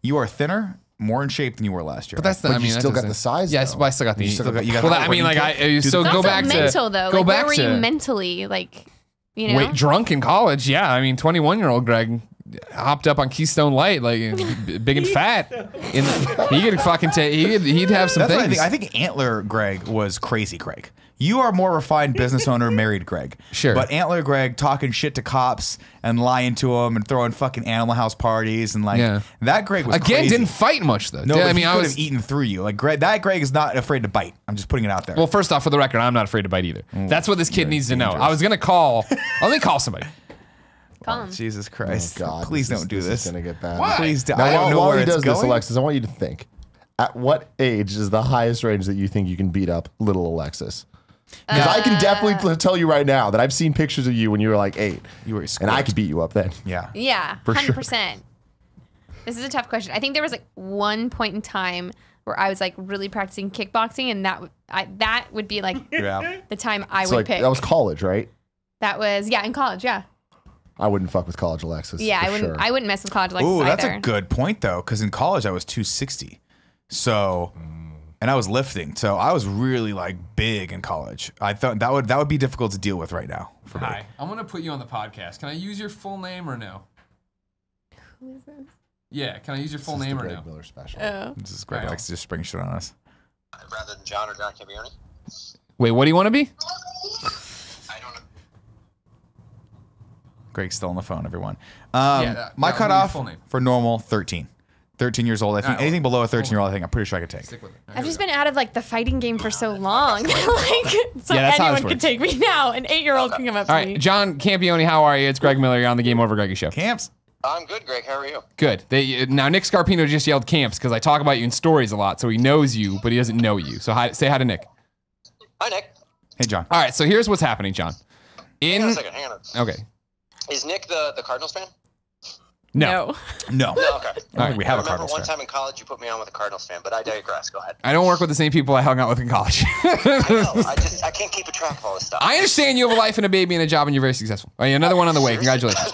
You are thinner, more in shape than you were last year. but that's the. But I mean, you that still got doesn't- the size, Yes, though. but I still got the. You still got- you got well, the I mean, like overeating. so It's go also back mental to though. go Like, back where were to you mentally? Like, wait, drunk in college. Yeah, I mean, 21-year-old Greg hopped up on Keystone Light, like big and fat. He could fucking he'd have some That's what I things. think. I think Antler Greg was crazy Greg. You are more refined business owner, married Greg. Sure. But Antler Greg talking shit to cops and lying to them and throwing fucking Animal House parties and like Yeah. that Greg was Again, crazy. didn't fight much though. No, I but mean, he I could was have eaten through you. Like Greg, that Greg is not afraid to bite. I'm just putting it out there. well. First off, for the record, I'm not afraid to bite either. That's what this kid needs to know. I was gonna call. Let me call somebody. Call him. Jesus Christ! Oh, God, Please this don't do is this. gonna get bad. Why? Please do. Now, I don't know while where he it's does this, going. Alexis, I want you to think. At what age is the highest range that you think you can beat up little Alexis? Because I can definitely tell you right now that I've seen pictures of you when you were like 8. You were a and squirt. I could beat you up then. Yeah. Yeah, For sure. 100%. This is a tough question. I think there was like one point in time where I was like really practicing kickboxing, and that would be like Yeah. the time I It's would like pick. that was college, right? That was in college. Yeah, I wouldn't fuck with college Alexis. yeah. for I wouldn't. Sure. I wouldn't mess with college like Ooh, this that's either. a good point though, because in college I was 260, so and I was lifting, so I was really like big in college. I thought that would be difficult to deal with right now for me. Hi, I'm gonna put you on the podcast. Can I use your full name or no? Who is this? Yeah, can I use your full This is name the or Greg no? Miller special. Oh. This is Greg Right. likes to just spring shit on us. Rather than John or John Campione? Wait, what do you want to be? I don't know. Greg's still on the phone, everyone. Yeah, My yeah, cutoff full name. for normal 13. 13 years old. I think Alright, anything below a 13-year-old, I think I'm pretty sure I could take. Stick with it. I've just been out of like the fighting game for so long. like, so Yeah, that's how anyone this could works. take me now. An 8-year-old can come up All to me. right, John Campione, how are you? It's Greg Miller. You're on the Game Over Greggy show. Camps. I'm good, Greg. How are you? Good. Now Nick Scarpino just yelled camps because I talk about you in stories a lot, so he knows you, but he doesn't know you. So say hi to Nick. Hi, Nick. Hey, John. All right, so here's what's happening, John. Hang on a second. Hang on. Okay. Is Nick the Cardinals fan? No. No. No, okay. I don't think we have I a remember Cardinals one fan. time in college you put me on with a Cardinals fan, but I digress. Go ahead. I don't work with the same people I hung out with in college. I know. I can't keep a track of all this stuff. I understand you have a life and a baby and a job and you're very successful. All right, another one on the way. Congratulations.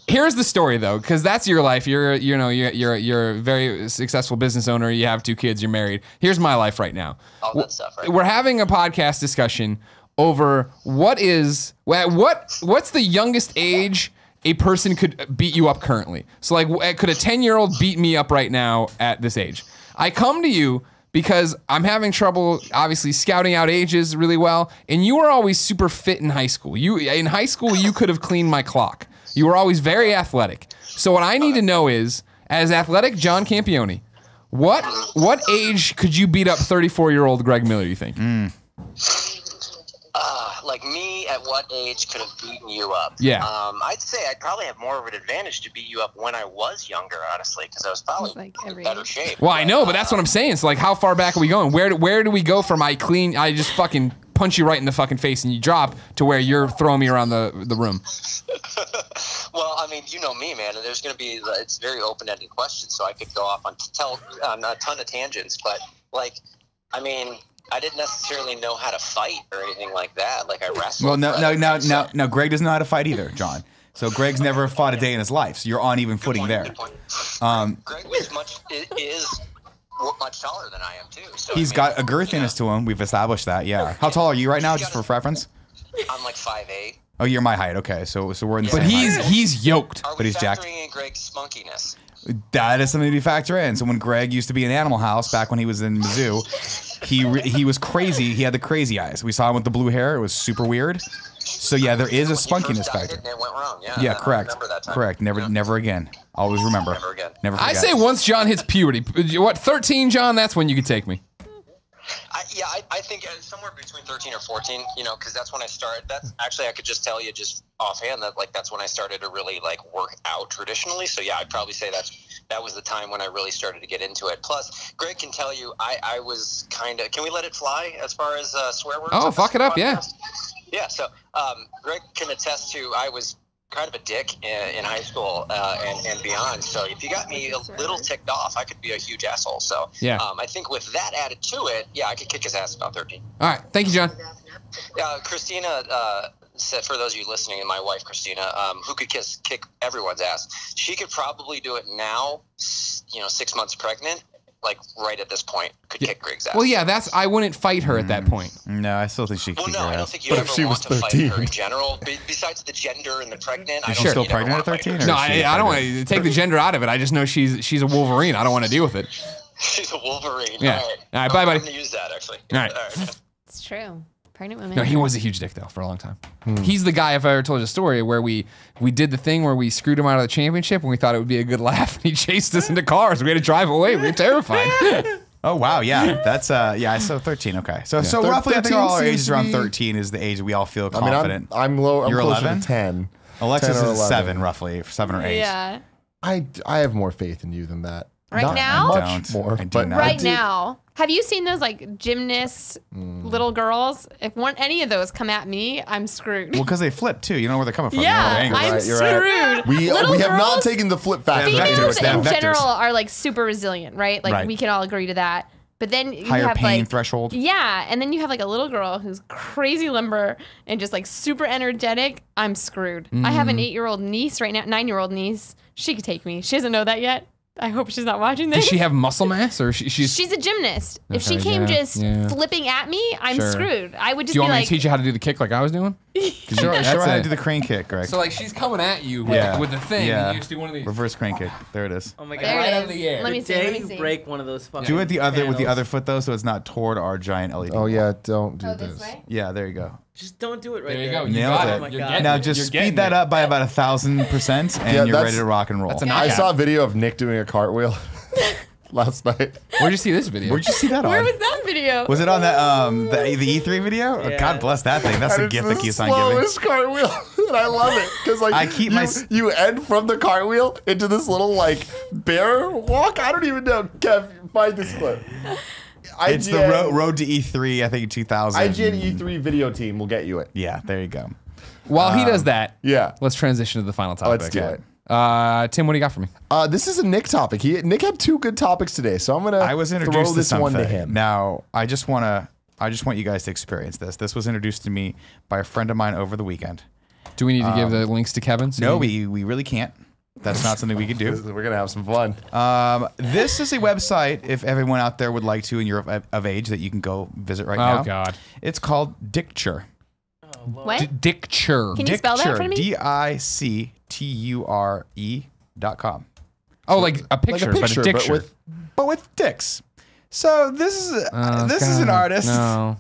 Here's the story though, because that's your life. You're a very successsul business owner. You have 2 kids. You're married. Here's my life right now. All that stuff, right? We're having a podcast discussion over what's the youngest age a person could beat you up currently. So like, could a 10-year-old beat me up right now at this age? I come to you because I'm having trouble, obviously, scouting out ages really well. And you were always super fit in high school. In high school, you could have cleaned my clock. You were always very athletic. So what I need to know is, as athletic John Campione, what age could you beat up 34-year-old Greg Miller, you think? Like me, at what age could have beaten you up? Yeah. I'd say I'd probably have more of an advantage to beat you up when I was younger, honestly, because I was probably It's like in every better age. shape. Well, I know, but that's what I'm saying. So like, how far back are we going? Where do we go from I just fucking punch you right in the fucking face and you drop to where you're throwing me around the room. Well, I mean, you know me, man, and there's going to be, it's very open-ended questions, so I could go off on a ton of tangents, but, like, I mean, I didn't necessarily know how to fight or anything like that. Like, I wrestled. Well, no, Greg doesn't know how to fight either, John. So Greg's never fought a day in his life, so you're on even footing there. Greg is much taller than I am, too. So, He's got a girthiness to him. We've established that, yeah. How tall are you right now, just for reference? I'm like 5'8". Oh, you're my height. Okay, so we're in the But same height. he's yoked. Are we But he's jacked. factoring in Greg's spunkiness? That is something to factor in. So when Greg used to be in Animal House back when he was in Mizzou, he was crazy. He had the crazy eyes. We saw him with the blue hair. It was super weird. So yeah, there is a spunkiness factor. And it went wrong. Yeah, I correct. remember that time. Correct. Never again. Always remember. Never again. Never I forget. say once John hits puberty, what, 13, John? That's when you could take me. I think somewhere between 13 or 14, you know, because that's when I started. That's actually, I could just tell you just offhand that, like, that's when I started to really, like, work out traditionally. So yeah, I'd probably say that was the time when I really started to get into it. Plus, Greg can tell you, I was kind of, can we let it fly as far as swear words? Oh, on fuck this it up, yeah. podcast? Yeah, so Greg can attest to, I was kind of a dick in high school and beyond. So if you got me a little ticked off, I could be a huge asshole. So Yeah. I think with that added to it, yeah, I could kick his ass about 13. All right, thank you, John. Christina said, for those of you listening, and my wife Christina, who could kick everyone's ass, she could probably do it now. 6 months pregnant, like right at this point, could kick Greg's ass. Well, yeah, I wouldn't fight her at that point. No, I still think she Well, could no, kick I her don't ass. think you But ever if she want was to fight her 13. in general. Besides the gender and the pregnant, I Is don't she still think you'd ever pregnant at wanna fight 13? her. No, I don't want to take the gender out of it. I just know she's a Wolverine. I don't want to deal with it. She's a Wolverine. Yeah. All All right, bye, buddy. I'm going to use that, actually. All right. It's true. Pregnant women. No, he was a huge dick though for a long time. He's the guy. If I ever told you a story where we did the thing where we screwed him out of the championship and we thought it would be a good laugh, and he chased us into cars. We had to drive away. We were terrified. Oh wow, yeah, that's so 13. Okay, so Yeah, roughly I think 13 all our seems ages to around be- 13 is the age we all feel I mean, confident. I'm low. I'm You're closer 11? to 10. Alexis 10 or is 11. 7 roughly, 7 or 8. Yeah. I have more faith in you than that. Right Not now? much Don't. more. I do but not. Right do- now. Have you seen those like gymnasts, little girls? If any of those come at me, I'm screwed. Well, because they flip too. You know where they're coming from. yeah, You know where the I'm angles You're are. right. screwed. We Little have not girls- taken the flip factor. They have Females vectors. They have in vectors. general are like super resilient, right? Like Right. we can all agree to that. But then you Higher have pain like threshold. Yeah, and then you have like a little girl who's crazy limber and just like super energetic. I'm screwed. I have an 8-year-old niece right now, 9-year-old niece. She could take me. She doesn't know that yet. I hope she's not watching this. Does she have muscle mass, or she's? She's a gymnast. If she Okay, came yeah, just yeah. flipping at me, I'm Sure. screwed. I would just Do you be want me like, to teach you how to do the kick like I was doing? Show her how to do the crane kick, Greg. So like she's coming at you with the thing. Yeah. And you just do one of these. Reverse crane kick. There it is. Oh my god. there right out it of is. the air. Let me The see. day Let me you see. break one of those fucking Do it with the panels, other foot though, so it's not toward our giant LED. Oh yeah, don't do Oh, this. this way? Yeah, there you go. Just don't do it right There you there. go. You Nailed got it. Oh my You're God. getting Now it. just You're getting speed that it. up by about 1,000%, and Yeah, you're ready that's- to rock and roll. That's an I knockout. saw a video of Nick doing a cartwheel last night. Where'd you see this video? Where'd you see that Where on? was that video? Was it on that the E3 video? Oh, Yeah. God bless that thing. That's the And gift it's that keeps the on giving. slowest cartwheel, and I love it because like I keep you end from the cartwheel into this little like bear walk. I don't even know. Kev, find this clip. It's the road to E3, I think 2000. IGN E3 video team will get you it. Yeah, there you go. While he does that, Yeah. let's transition to the final topic. Let's do it. Tim, what do you got for me? This is a Nick topic. Nick had 2 good topics today, so I'm gonna I was throw introduced to this one something. to him. Now, I just want you guys to experience this. This was introduced to me by a friend of mine over the weekend. Do we need to give the links to Kevin? So No, you- we really can't. That's not something we could do. We're gonna have some fun. This is a website, if everyone out there would like to, and you're of age, that you can go visit right now. Oh God. It's called Dicture. What? Dicture. Can you spell that for me? DICTURE.com. Oh, like a picture, but a dicture. But with dicks. So this is Oh, this is an God. artist No.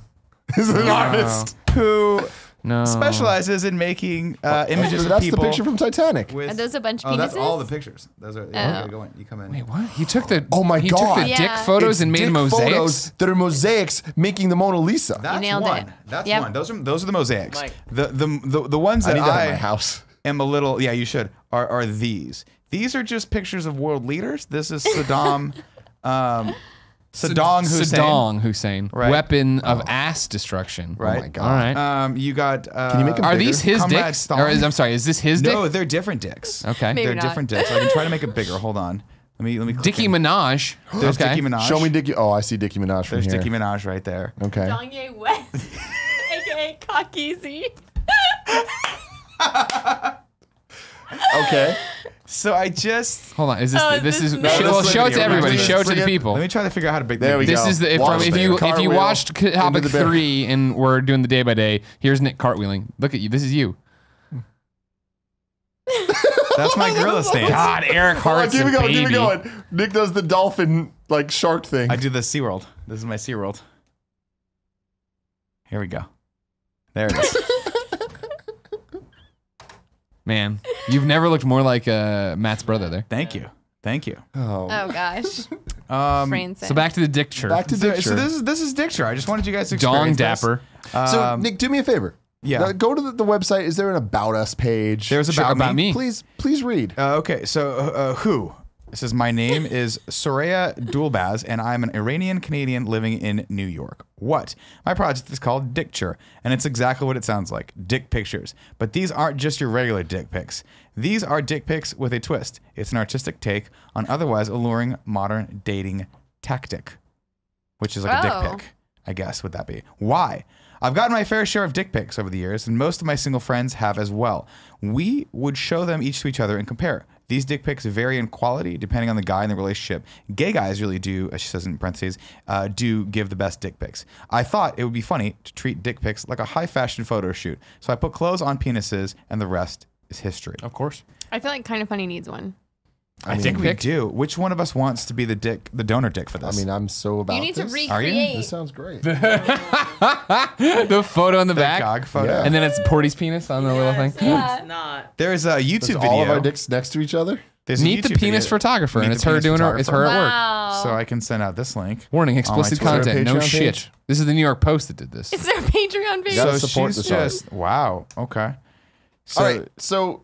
This is an artist. who No. specializes in making images of That's people. the picture from Titanic. with, Are those a bunch of Oh, that's penises? all the pictures. Those are. Yeah, Oh. okay, go in. You come in. Wait, what? He took the. Oh my he took God. the dick Yeah. photos It's and made dick mosaics. photos that are mosaics making the Mona Lisa. That's nailed one. it. That's Yep. one. Those are the mosaics. Mike. The ones I that need that in my house. am a little. Yeah, you should. Are these? These are just pictures of world leaders. This is Saddam Saddam Hussein. Right. Weapon of ass destruction. Right. Oh my God. All right. You got. Can you make them Are bigger? these his Comrade dicks? Stalin. I'm sorry. Is this his dick? No, they're different dicks. Okay. Maybe They're not. different dicks. I can try to make it bigger. Hold on. Let me. click Dickie in. Minaj. There's okay. Dickie Minaj. Show me Dickie. Oh, I see Dickie Minaj from There's here. Dickie Minaj right there. Okay. Kanye West, aka Cockeasy. Okay. So I just. Hold on. Is this? Oh, this this is. is Well, nice. show it to everybody. Show it to the people. Let me try to figure out how to make. There we these. go. This is the Watch if the you cartwheel watched into topic the bear. 3 and we're doing the day by day. Here's Nick cartwheeling. Look at you. This is you. That's my gorilla stance. God, Eric Hold on, Hart's keep a it going. Keep baby. it going. Nick does the dolphin like shark thing. I do the SeaWorld. This is my SeaWorld. Here we go. There it is. Man, you've never looked more like Matt's brother there. Thank you. Thank you. Oh gosh. Brain So back to the dick shirt. Back to So, Dick so shirt. this is Dicture. I just wanted you guys to Dong experience this. Dapper. So Nick, do me a favor. Yeah. Go to the website. Is there an About Us page? There's Sure, about me. me. Please read. Okay, so who? It says, my name is Soraya Dulbaz, and I'm an Iranian-Canadian living in New York. What? My project is called Dicture, and it's exactly what it sounds like, dick pictures. But these aren't just your regular dick pics. These are dick pics with a twist. It's an artistic take on otherwise alluring modern dating tactic, which is like a Oh. dick pic, I guess, would that be? Why? I've gotten my fair share of dick pics over the years, and most of my single friends have as well. We would show them each to each other and compare. These dick pics vary in quality depending on the guy in the relationship. Gay guys really do, as she says in parentheses, do give the best dick pics. I thought it would be funny to treat dick pics like a high fashion photo shoot. So I put clothes on penises, and the rest is history. Of course. I feel like Kind of Funny needs one. I think we do. Which one of us wants to be the donor dick for I this? mean, I'm so about You need to this. recreate. This sounds great. The photo in the back. Gog photo. Yeah. And then it's Porty's penis on the little thing. It's not. There's a YouTube Is video. all of our dicks next to each other? There's a Meet the YouTube penis video. photographer, and Meet it's the her penis doing her. It's her at work. Wow. So I can send out this link. Warning: on my explicit Twitter. content. No Patreon shit. page? This is the New York Post that did this. Is there a Patreon page? gotta So support she's this art. just wow. Okay. So, All right. So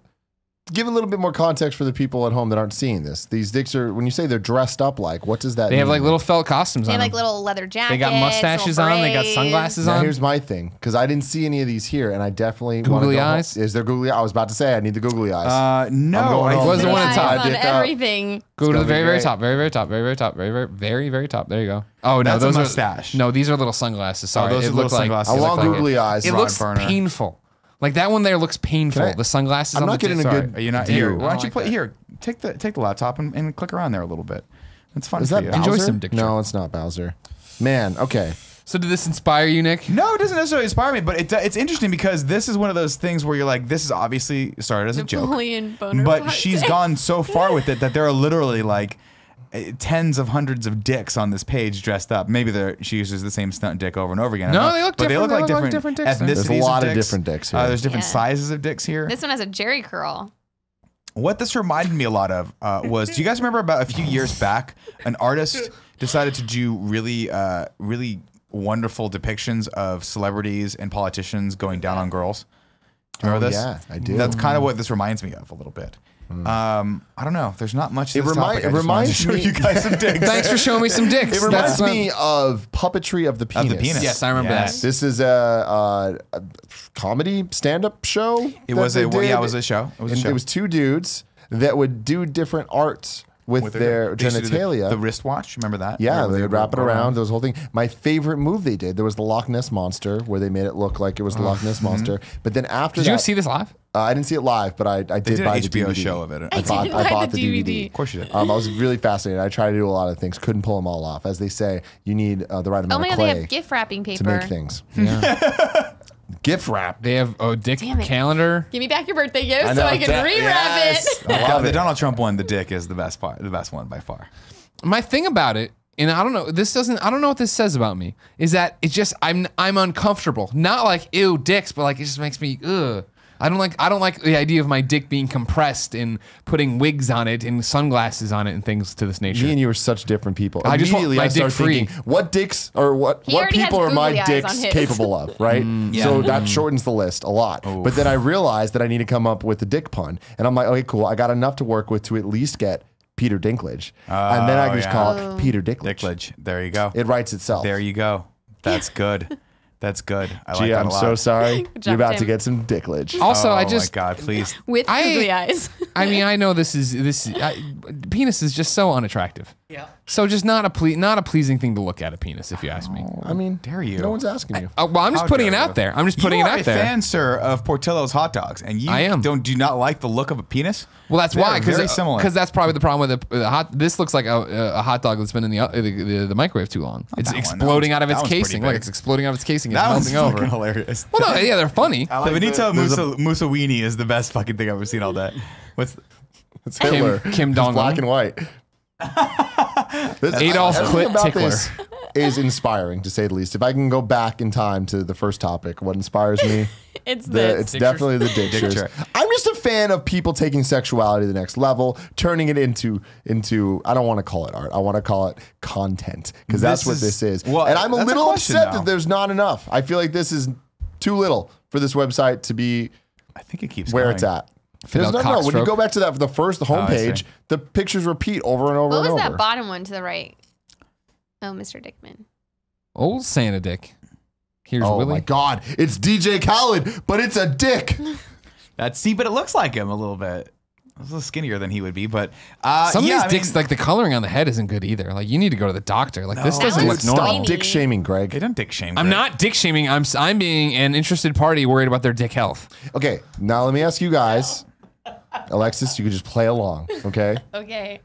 give a little bit more context for the people at home that aren't seeing this. These dicks are, when you say they're dressed up like, what does that They mean? have like little felt costumes They on have like them. little leather jackets. They got mustaches little on. They got braids. sunglasses Now on. here's my thing, because I didn't see any of these here, and I definitely Googly wanna go eyes? Home. Is there googly eyes? I was about to say I need the googly eyes. no, I'm going I home. Was the Googly one at the eyes top. on Dick up. everything. Go to gonna the be very, very great. top, very, very top, very, very top, very, very, very, very top. There you go. Oh no, That's a those mustache. are no. These are little sunglasses. Sorry, those it are looked little like sunglasses. I it want looked like googly it. eyes. It Rod looks burner. painful. Like that one there looks painful. I- The sunglasses. I'm on not the getting a Sorry, good are you not view. here? Why I don't don't you like play that. here? Take the laptop and click around there a little bit. It's fun Is for that you. Bowser? Enjoy some dick No, joke. it's not Bowser. Man, okay. So did this inspire you, Nick? No, it doesn't necessarily inspire me, but it's interesting because this is one of those things where you're like, this is obviously started as a joke, Napoleon Bonaparte. but she's gone so far with it that there are literally like tens of hundreds of dicks on this page dressed up. Maybe she uses the same stunt dick over and over again. I No, don't know. they look but different. They look They like look like different different dicks. ethnicities. There's a lot of dicks. different dicks here. There's different Yeah. sizes of dicks here. This one has a Jerry curl. What this reminded me a lot of was, do you guys remember about a few years back, an artist decided to do really wonderful depictions of celebrities and politicians going down on girls? Do you remember this? Yeah, I do. That's kind of what this reminds me of a little bit. I don't know. There's not much to It this topic. it I just wanted to reminds show me. you guys some dicks. Thanks for showing me some dicks. It reminds That's- me of puppetry of the penis. Of the penis. Yes, I remember Yes. that. This is a comedy stand-up show. It that was they a well, yeah, did. it was a show. It was a And show. it was two dudes that would do different arts with their they used to do genitalia. The wristwatch. Remember that? Yeah, Where they would wrap it around. Those whole thing. My favorite move they did, there was the Loch Ness Monster, where they made it look like it was the Loch Ness Monster. But then after Did that, you see this live? I didn't see it live, but I They did did buy an the HBO DVD. show of it. I bought the DVD. Of course you did. I was really fascinated. I tried to do a lot of things, couldn't pull them all off. As they say, you need the right Oh amount my of god, they clay have gift wrapping to paper. make things. Yeah. Gift wrap. They have a dick Damn it. calendar. Give me back your birthday gift I so know, I can that- rewrap yes. it. I love The it. Donald Trump one, the dick is the best part, the best one by far. My thing about it, and I don't know, I don't know what this says about me, is that it's just I'm uncomfortable. Not like ew dicks, but like it just makes me ugh. I don't like the idea of my dick being compressed and putting wigs on it and sunglasses on it and things to this nature. Me and you are such different people. I just want Immediately, my I start dick free. thinking, what dicks or what He already people has are my googly eyes dicks on his. capable of, right? So that shortens the list a lot. But then I realized that I need to come up with a dick pun, and I'm like, okay, cool. I got enough to work with to at least get Peter Dinklage, and then I can just call it Peter Dinklage. Dinklage. There you go. It writes itself. There you go. That's good. That's good. I like Gee, that I'm a lot. so sorry. job, You're about to Tim. get some Dinklage. Also, oh I just, my God, please. With googly eyes. I mean, I know penis is just so unattractive. Yeah. So just not a pleasing thing to look at, a penis, if you ask me. I mean, Dare you? No one's asking you. Well, I'm just How putting it dare out you. there. I'm just putting it out there. You are a fan, sir, of Portillo's hot dogs, and you I am. do not like the look of a penis? Well, that's They why, are very similar. because that's probably the problem with the hot. This looks like a hot dog that's been in the microwave too long. It's that one. exploding out of That its one's pretty casing. Look, big. it's exploding out of its casing. It's That one's melting fucking over. hilarious. Well, no, yeah, they're funny. The Benito there's Mussolini is the best fucking thing I've ever seen all day. What's It's Hitler. Kim It's Dong-un. black and white. Adolf Everything Clit about Tickler. this is inspiring, to say the least. If I can go back in time to the first topic, what inspires me? It's It's definitely the dictures. Dicture. I'm just a fan of people taking sexuality to the next level, turning it into I don't want to call it art. I want to call it content, because that's what this is. Well, and I'm a that's a little question, upset though. that there's not enough. I feel like this is too little for this website to be I think it keeps where going. it's at. Fidel There's no, when you Cockstroke. go back to that for the first homepage, see. the pictures repeat over and over What and was over. that bottom one to the right? Oh, Mr. Dickman. Old Santa Dick. Here's Oh Willie. my God! It's DJ Khaled, but it's a dick. But it looks like him a little bit. A little skinnier than he would be, but Some yeah, of these dicks, like the coloring on the head isn't good either. Like you need to go to the doctor. Like this No. doesn't That look one's normal. tiny. Dick shaming, Greg. they don't dick shame. I'm Greg. not dick shaming. I'm being an interested party worried about their dick health. Okay, now let me ask you guys. Alexis, you could just play along, okay? Okay.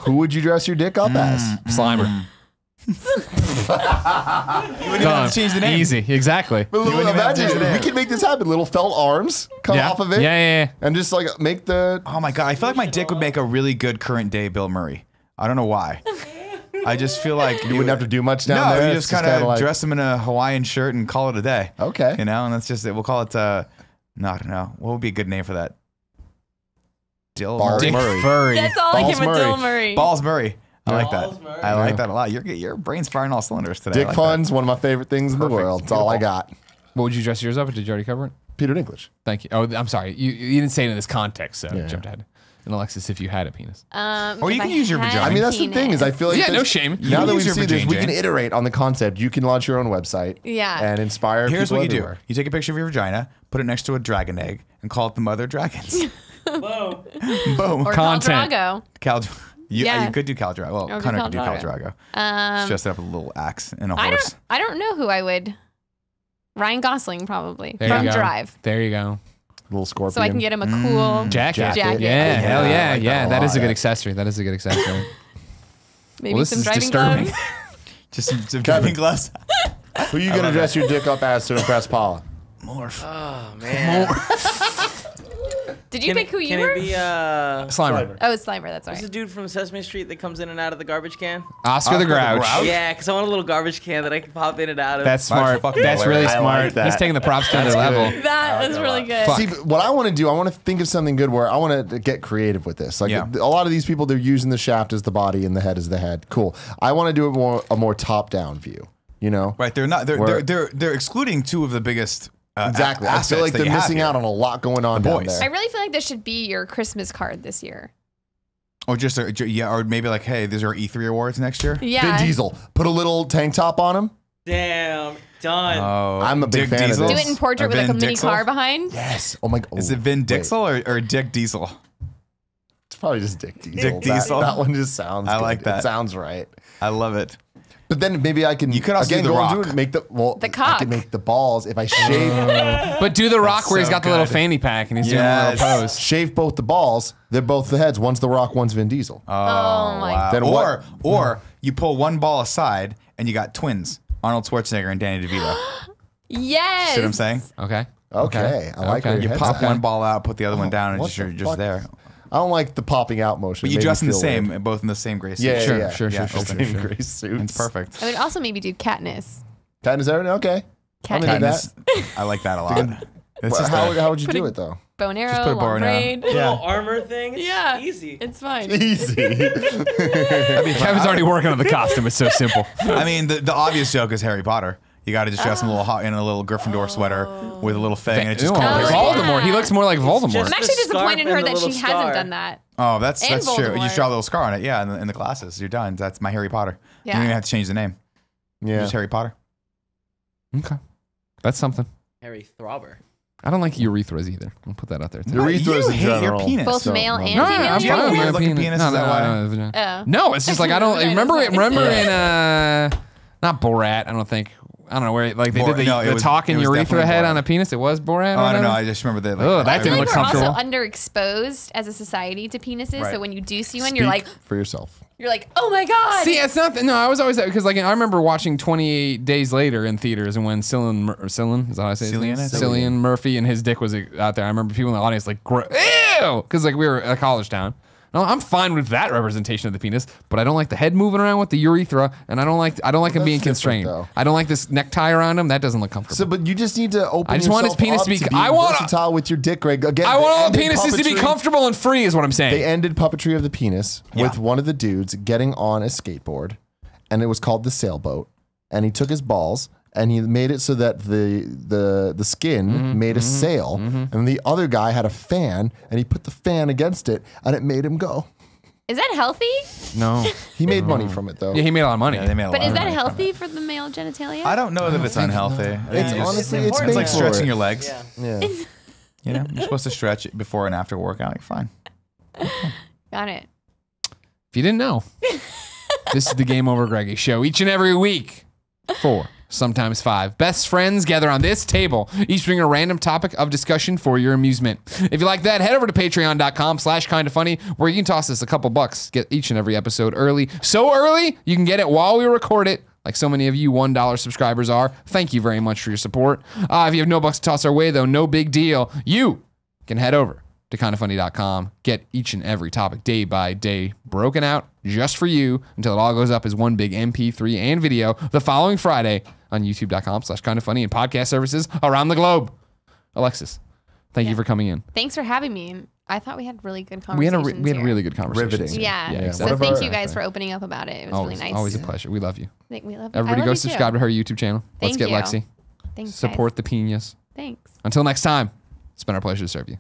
Who would you dress your dick up as? Slimer. You wouldn't even have to change the name. Easy. Exactly. But little, wouldn't even have to imagine change the we name. could make this happen. Little felt arms come Yeah. off of it. Yeah. And just like make the. Oh my God, I feel like my dick would make a really good current day Bill Murray. I don't know why. I just feel like You wouldn't have to do much down no, there. you It's just kind of like, dress him in a Hawaiian shirt and call it a day. Okay. You know, and that's just it. We'll call it. No, I don't know. What would be a good name for that? Dill Balls Dick Murray. furry. That's all I Balls can with Murray. Dill Murray. Balls Murray. I like Balls that. Murray. I like that a lot. Your brain's firing all cylinders today. I Dick like fun's one of my favorite things in the Perfect. world. That's all I Beautiful. got. What would you dress yours up? Or did you already cover it? Peter Dinklage. Thank you. Oh, I'm sorry. You didn't say it in this context, so I Yeah. jumped ahead. And Alexis, if you had a penis. Or you if can I use your had vagina. I mean, that's the thing is, I penis. feel like Yeah, no there's- shame. You Now can that we use your see this, we vagina. can iterate on the concept. You can launch your own website, Yeah. and inspire. Here's people what you everywhere. do. You take a picture of your vagina, put it next to a dragon egg, and call it the Mother Dragons. Whoa. Boom. Or Content. Drago. You Yeah. could do Khal Drago. Well, Or Connor Khal could do Khal Drago. Drago. Just dress it up with a little axe and a I horse. don't know who I would. Ryan Gosling probably There from you go. Drive, There you go. Little scorpion. so I can get him a cool Jacket. Jacket. Yeah, hell yeah. I like that Yeah, a that is lot. a good accessory. That is a good accessory. maybe Well, this some is driving disturbing. gloves. Just some driving gloves. Who are you gonna love dress that. your dick up as to impress Paula? Morph. Oh man. Did you pick who you can were? it be Slimer. Oh, it's Slimer. That's who's the right. dude from Sesame Street that comes in and out of the garbage can? Oscar the Grouch. Yeah, because I want a little garbage can that I can pop in and out of. That's smart. fucking That's really hilarious. I smart. like that. He's taking the props to another level. That was really good. Fuck. See, but what I want to do, I want to think of something good where I want to get creative with this. Like Yeah. a lot of these people, they're using the shaft as the body and the head as the head. Cool. I want to do it a more top-down view. You know? Right, they're not. Where- They're excluding two of the biggest. Exactly. I Assets feel like that they're you have missing here. out on a lot going on The down boys. I there. really feel like this should be your Christmas card this year. Or just or maybe like, hey, these are E3 awards next year. Yeah. Vin Diesel, put a little tank top on him. Damn, done. Oh, I'm a big Dick fan of Diesel? Do this. it in portrait Or with like a Vin mini Diesel? car behind. Yes. Oh my God. Is it Vin Wait. Diesel or Dick Diesel? It's probably just Dick Diesel. Dick That- Diesel? That one just sounds. I good. like that. It sounds right. I love it. But then maybe I can. You could also again do The go and Rock. do it. Make the The I cock. can make the balls if I shave. But do the Rock where he's so got the little good. fanny pack and he's doing a Yes. little pose. Shave both the balls. They're both the heads. One's the Rock. One's Vin Diesel. Oh my Wow. Then what- Or you pull one ball aside and you got twins, Arnold Schwarzenegger and Danny DeVito. Yes. See what I'm saying? Okay. Okay, I like Okay. where your You head's pop at. one ball out, put the other one down, and what just, the you're just fuck? there. I don't like the popping out motion. But It you made dress me in the feel same, weird. both in the same gray suit. Yeah, Sure, yeah, sure, yeah. sure, Same sure. gray suits. It's perfect. I would also maybe do Katniss. Katniss Aaron. Okay. I'm into Katniss. that. I like that a lot. It's Well, just how would you Putting- do it though? Bow and arrow, put a bow long and arrow. braid. Little armor thing. It's Yeah. easy. It's fine. Easy. Kevin's already working on the costume. It's so simple. I mean, the obvious joke is Harry Potter. You got to just dress him a little hot in a little Gryffindor sweater with a little thing, and it's just Ew, called Harry Oh, Potter. Voldemort. He looks more like Voldemort. just- I'm actually The scarf disappointed in her and the that she little hasn't star. done that. Oh, that's And true. You Voldemort. just draw a little scar on it. Yeah, in the glasses. You're done. That's my Harry Potter. You don't even have to change the name. Yeah. Just Harry Potter. Okay. That's something. Harry Throbber. I don't like urethras either. I'll put that out there too. Urethras you in hate your general. penis. Both So, male no. and No, female. I'm Do you have fine a with weird my looking penis. penis? No, Is that why? Oh. No, it's just like I don't remember it. Remember Yeah. in not Borat. I don't think. I don't know where like they did the, No, it the was- talking it was urethra definitely head Borat. on a penis. It was Borat. Oh, I don't know. whatever? I just remember that. Oh, that I didn't feel look like we're also comfortable. underexposed as a society to penises. Right. So when you do see one, you're like, for yourself. oh my god. See, it's not. No, I was always because like I remember watching 28 Days Later in theaters, and when Cillian is that how I say his name? Cillian, I think. Cillian Murphy and his dick was out there. I remember people in the audience like, ew, because like we were a college town. No, I'm fine with that representation of the penis, but I don't like the head moving around with the urethra, and I don't like him being That's different, constrained. though. I don't like this necktie around him. That doesn't look comfortable. So, but you just need to open. I just want his yourself penis up to be- I be want- versatile with your dick, Greg. Again, I they want all ended penises to be puppetry- comfortable and free, is what I'm saying. They ended puppetry of the penis Yeah. with one of the dudes getting on a skateboard, and it was called the sailboat. And he took his balls and he made it so that the skin made a sail, and the other guy had a fan, and he put the fan against it, and it made him go. Is that healthy? No. He made money from it though. Yeah, he made a lot of money. Yeah, they made a But lot is of that money from healthy it. for the male genitalia? I don't know if it's unhealthy. I think It's you just- honestly, it's it's important. it's like made for stretching it. your legs. Yeah. Yeah. You know, you're supposed to stretch it before and after workout. You're fine. Got it. If you didn't know, this is the Game Over Greggy show each and every week. 4, sometimes 5 best friends gather on this table, each bring a random topic of discussion for your amusement. If you like that, head over to patreon.com/kindafunny, where you can toss us a couple bucks, get each and every episode early. So early, you can get it while we record it, like so many of you $1 subscribers are. Thank you very much for your support. If you have no bucks to toss our way, though, no big deal. You can head over to kindafunny.com, get each and every topic day by day broken out just for you until it all goes up as one big MP3 and video the following Friday on youtube.com/kindafunny and podcast services around the globe. Alexis, thank you for coming in. Thanks for having me. I thought we had really good We had conversations. a here. really good conversation. Riveting. Yeah. exactly. So What thank about- you guys for opening up about it. It was Always, really nice. always a pleasure. We love you. We love you. Everybody I go love you subscribe too. to her YouTube channel. Let's Thank get you. Lexi. Thanks, Support guys. the pinas. Thanks. Until next time, it's been our pleasure to serve you.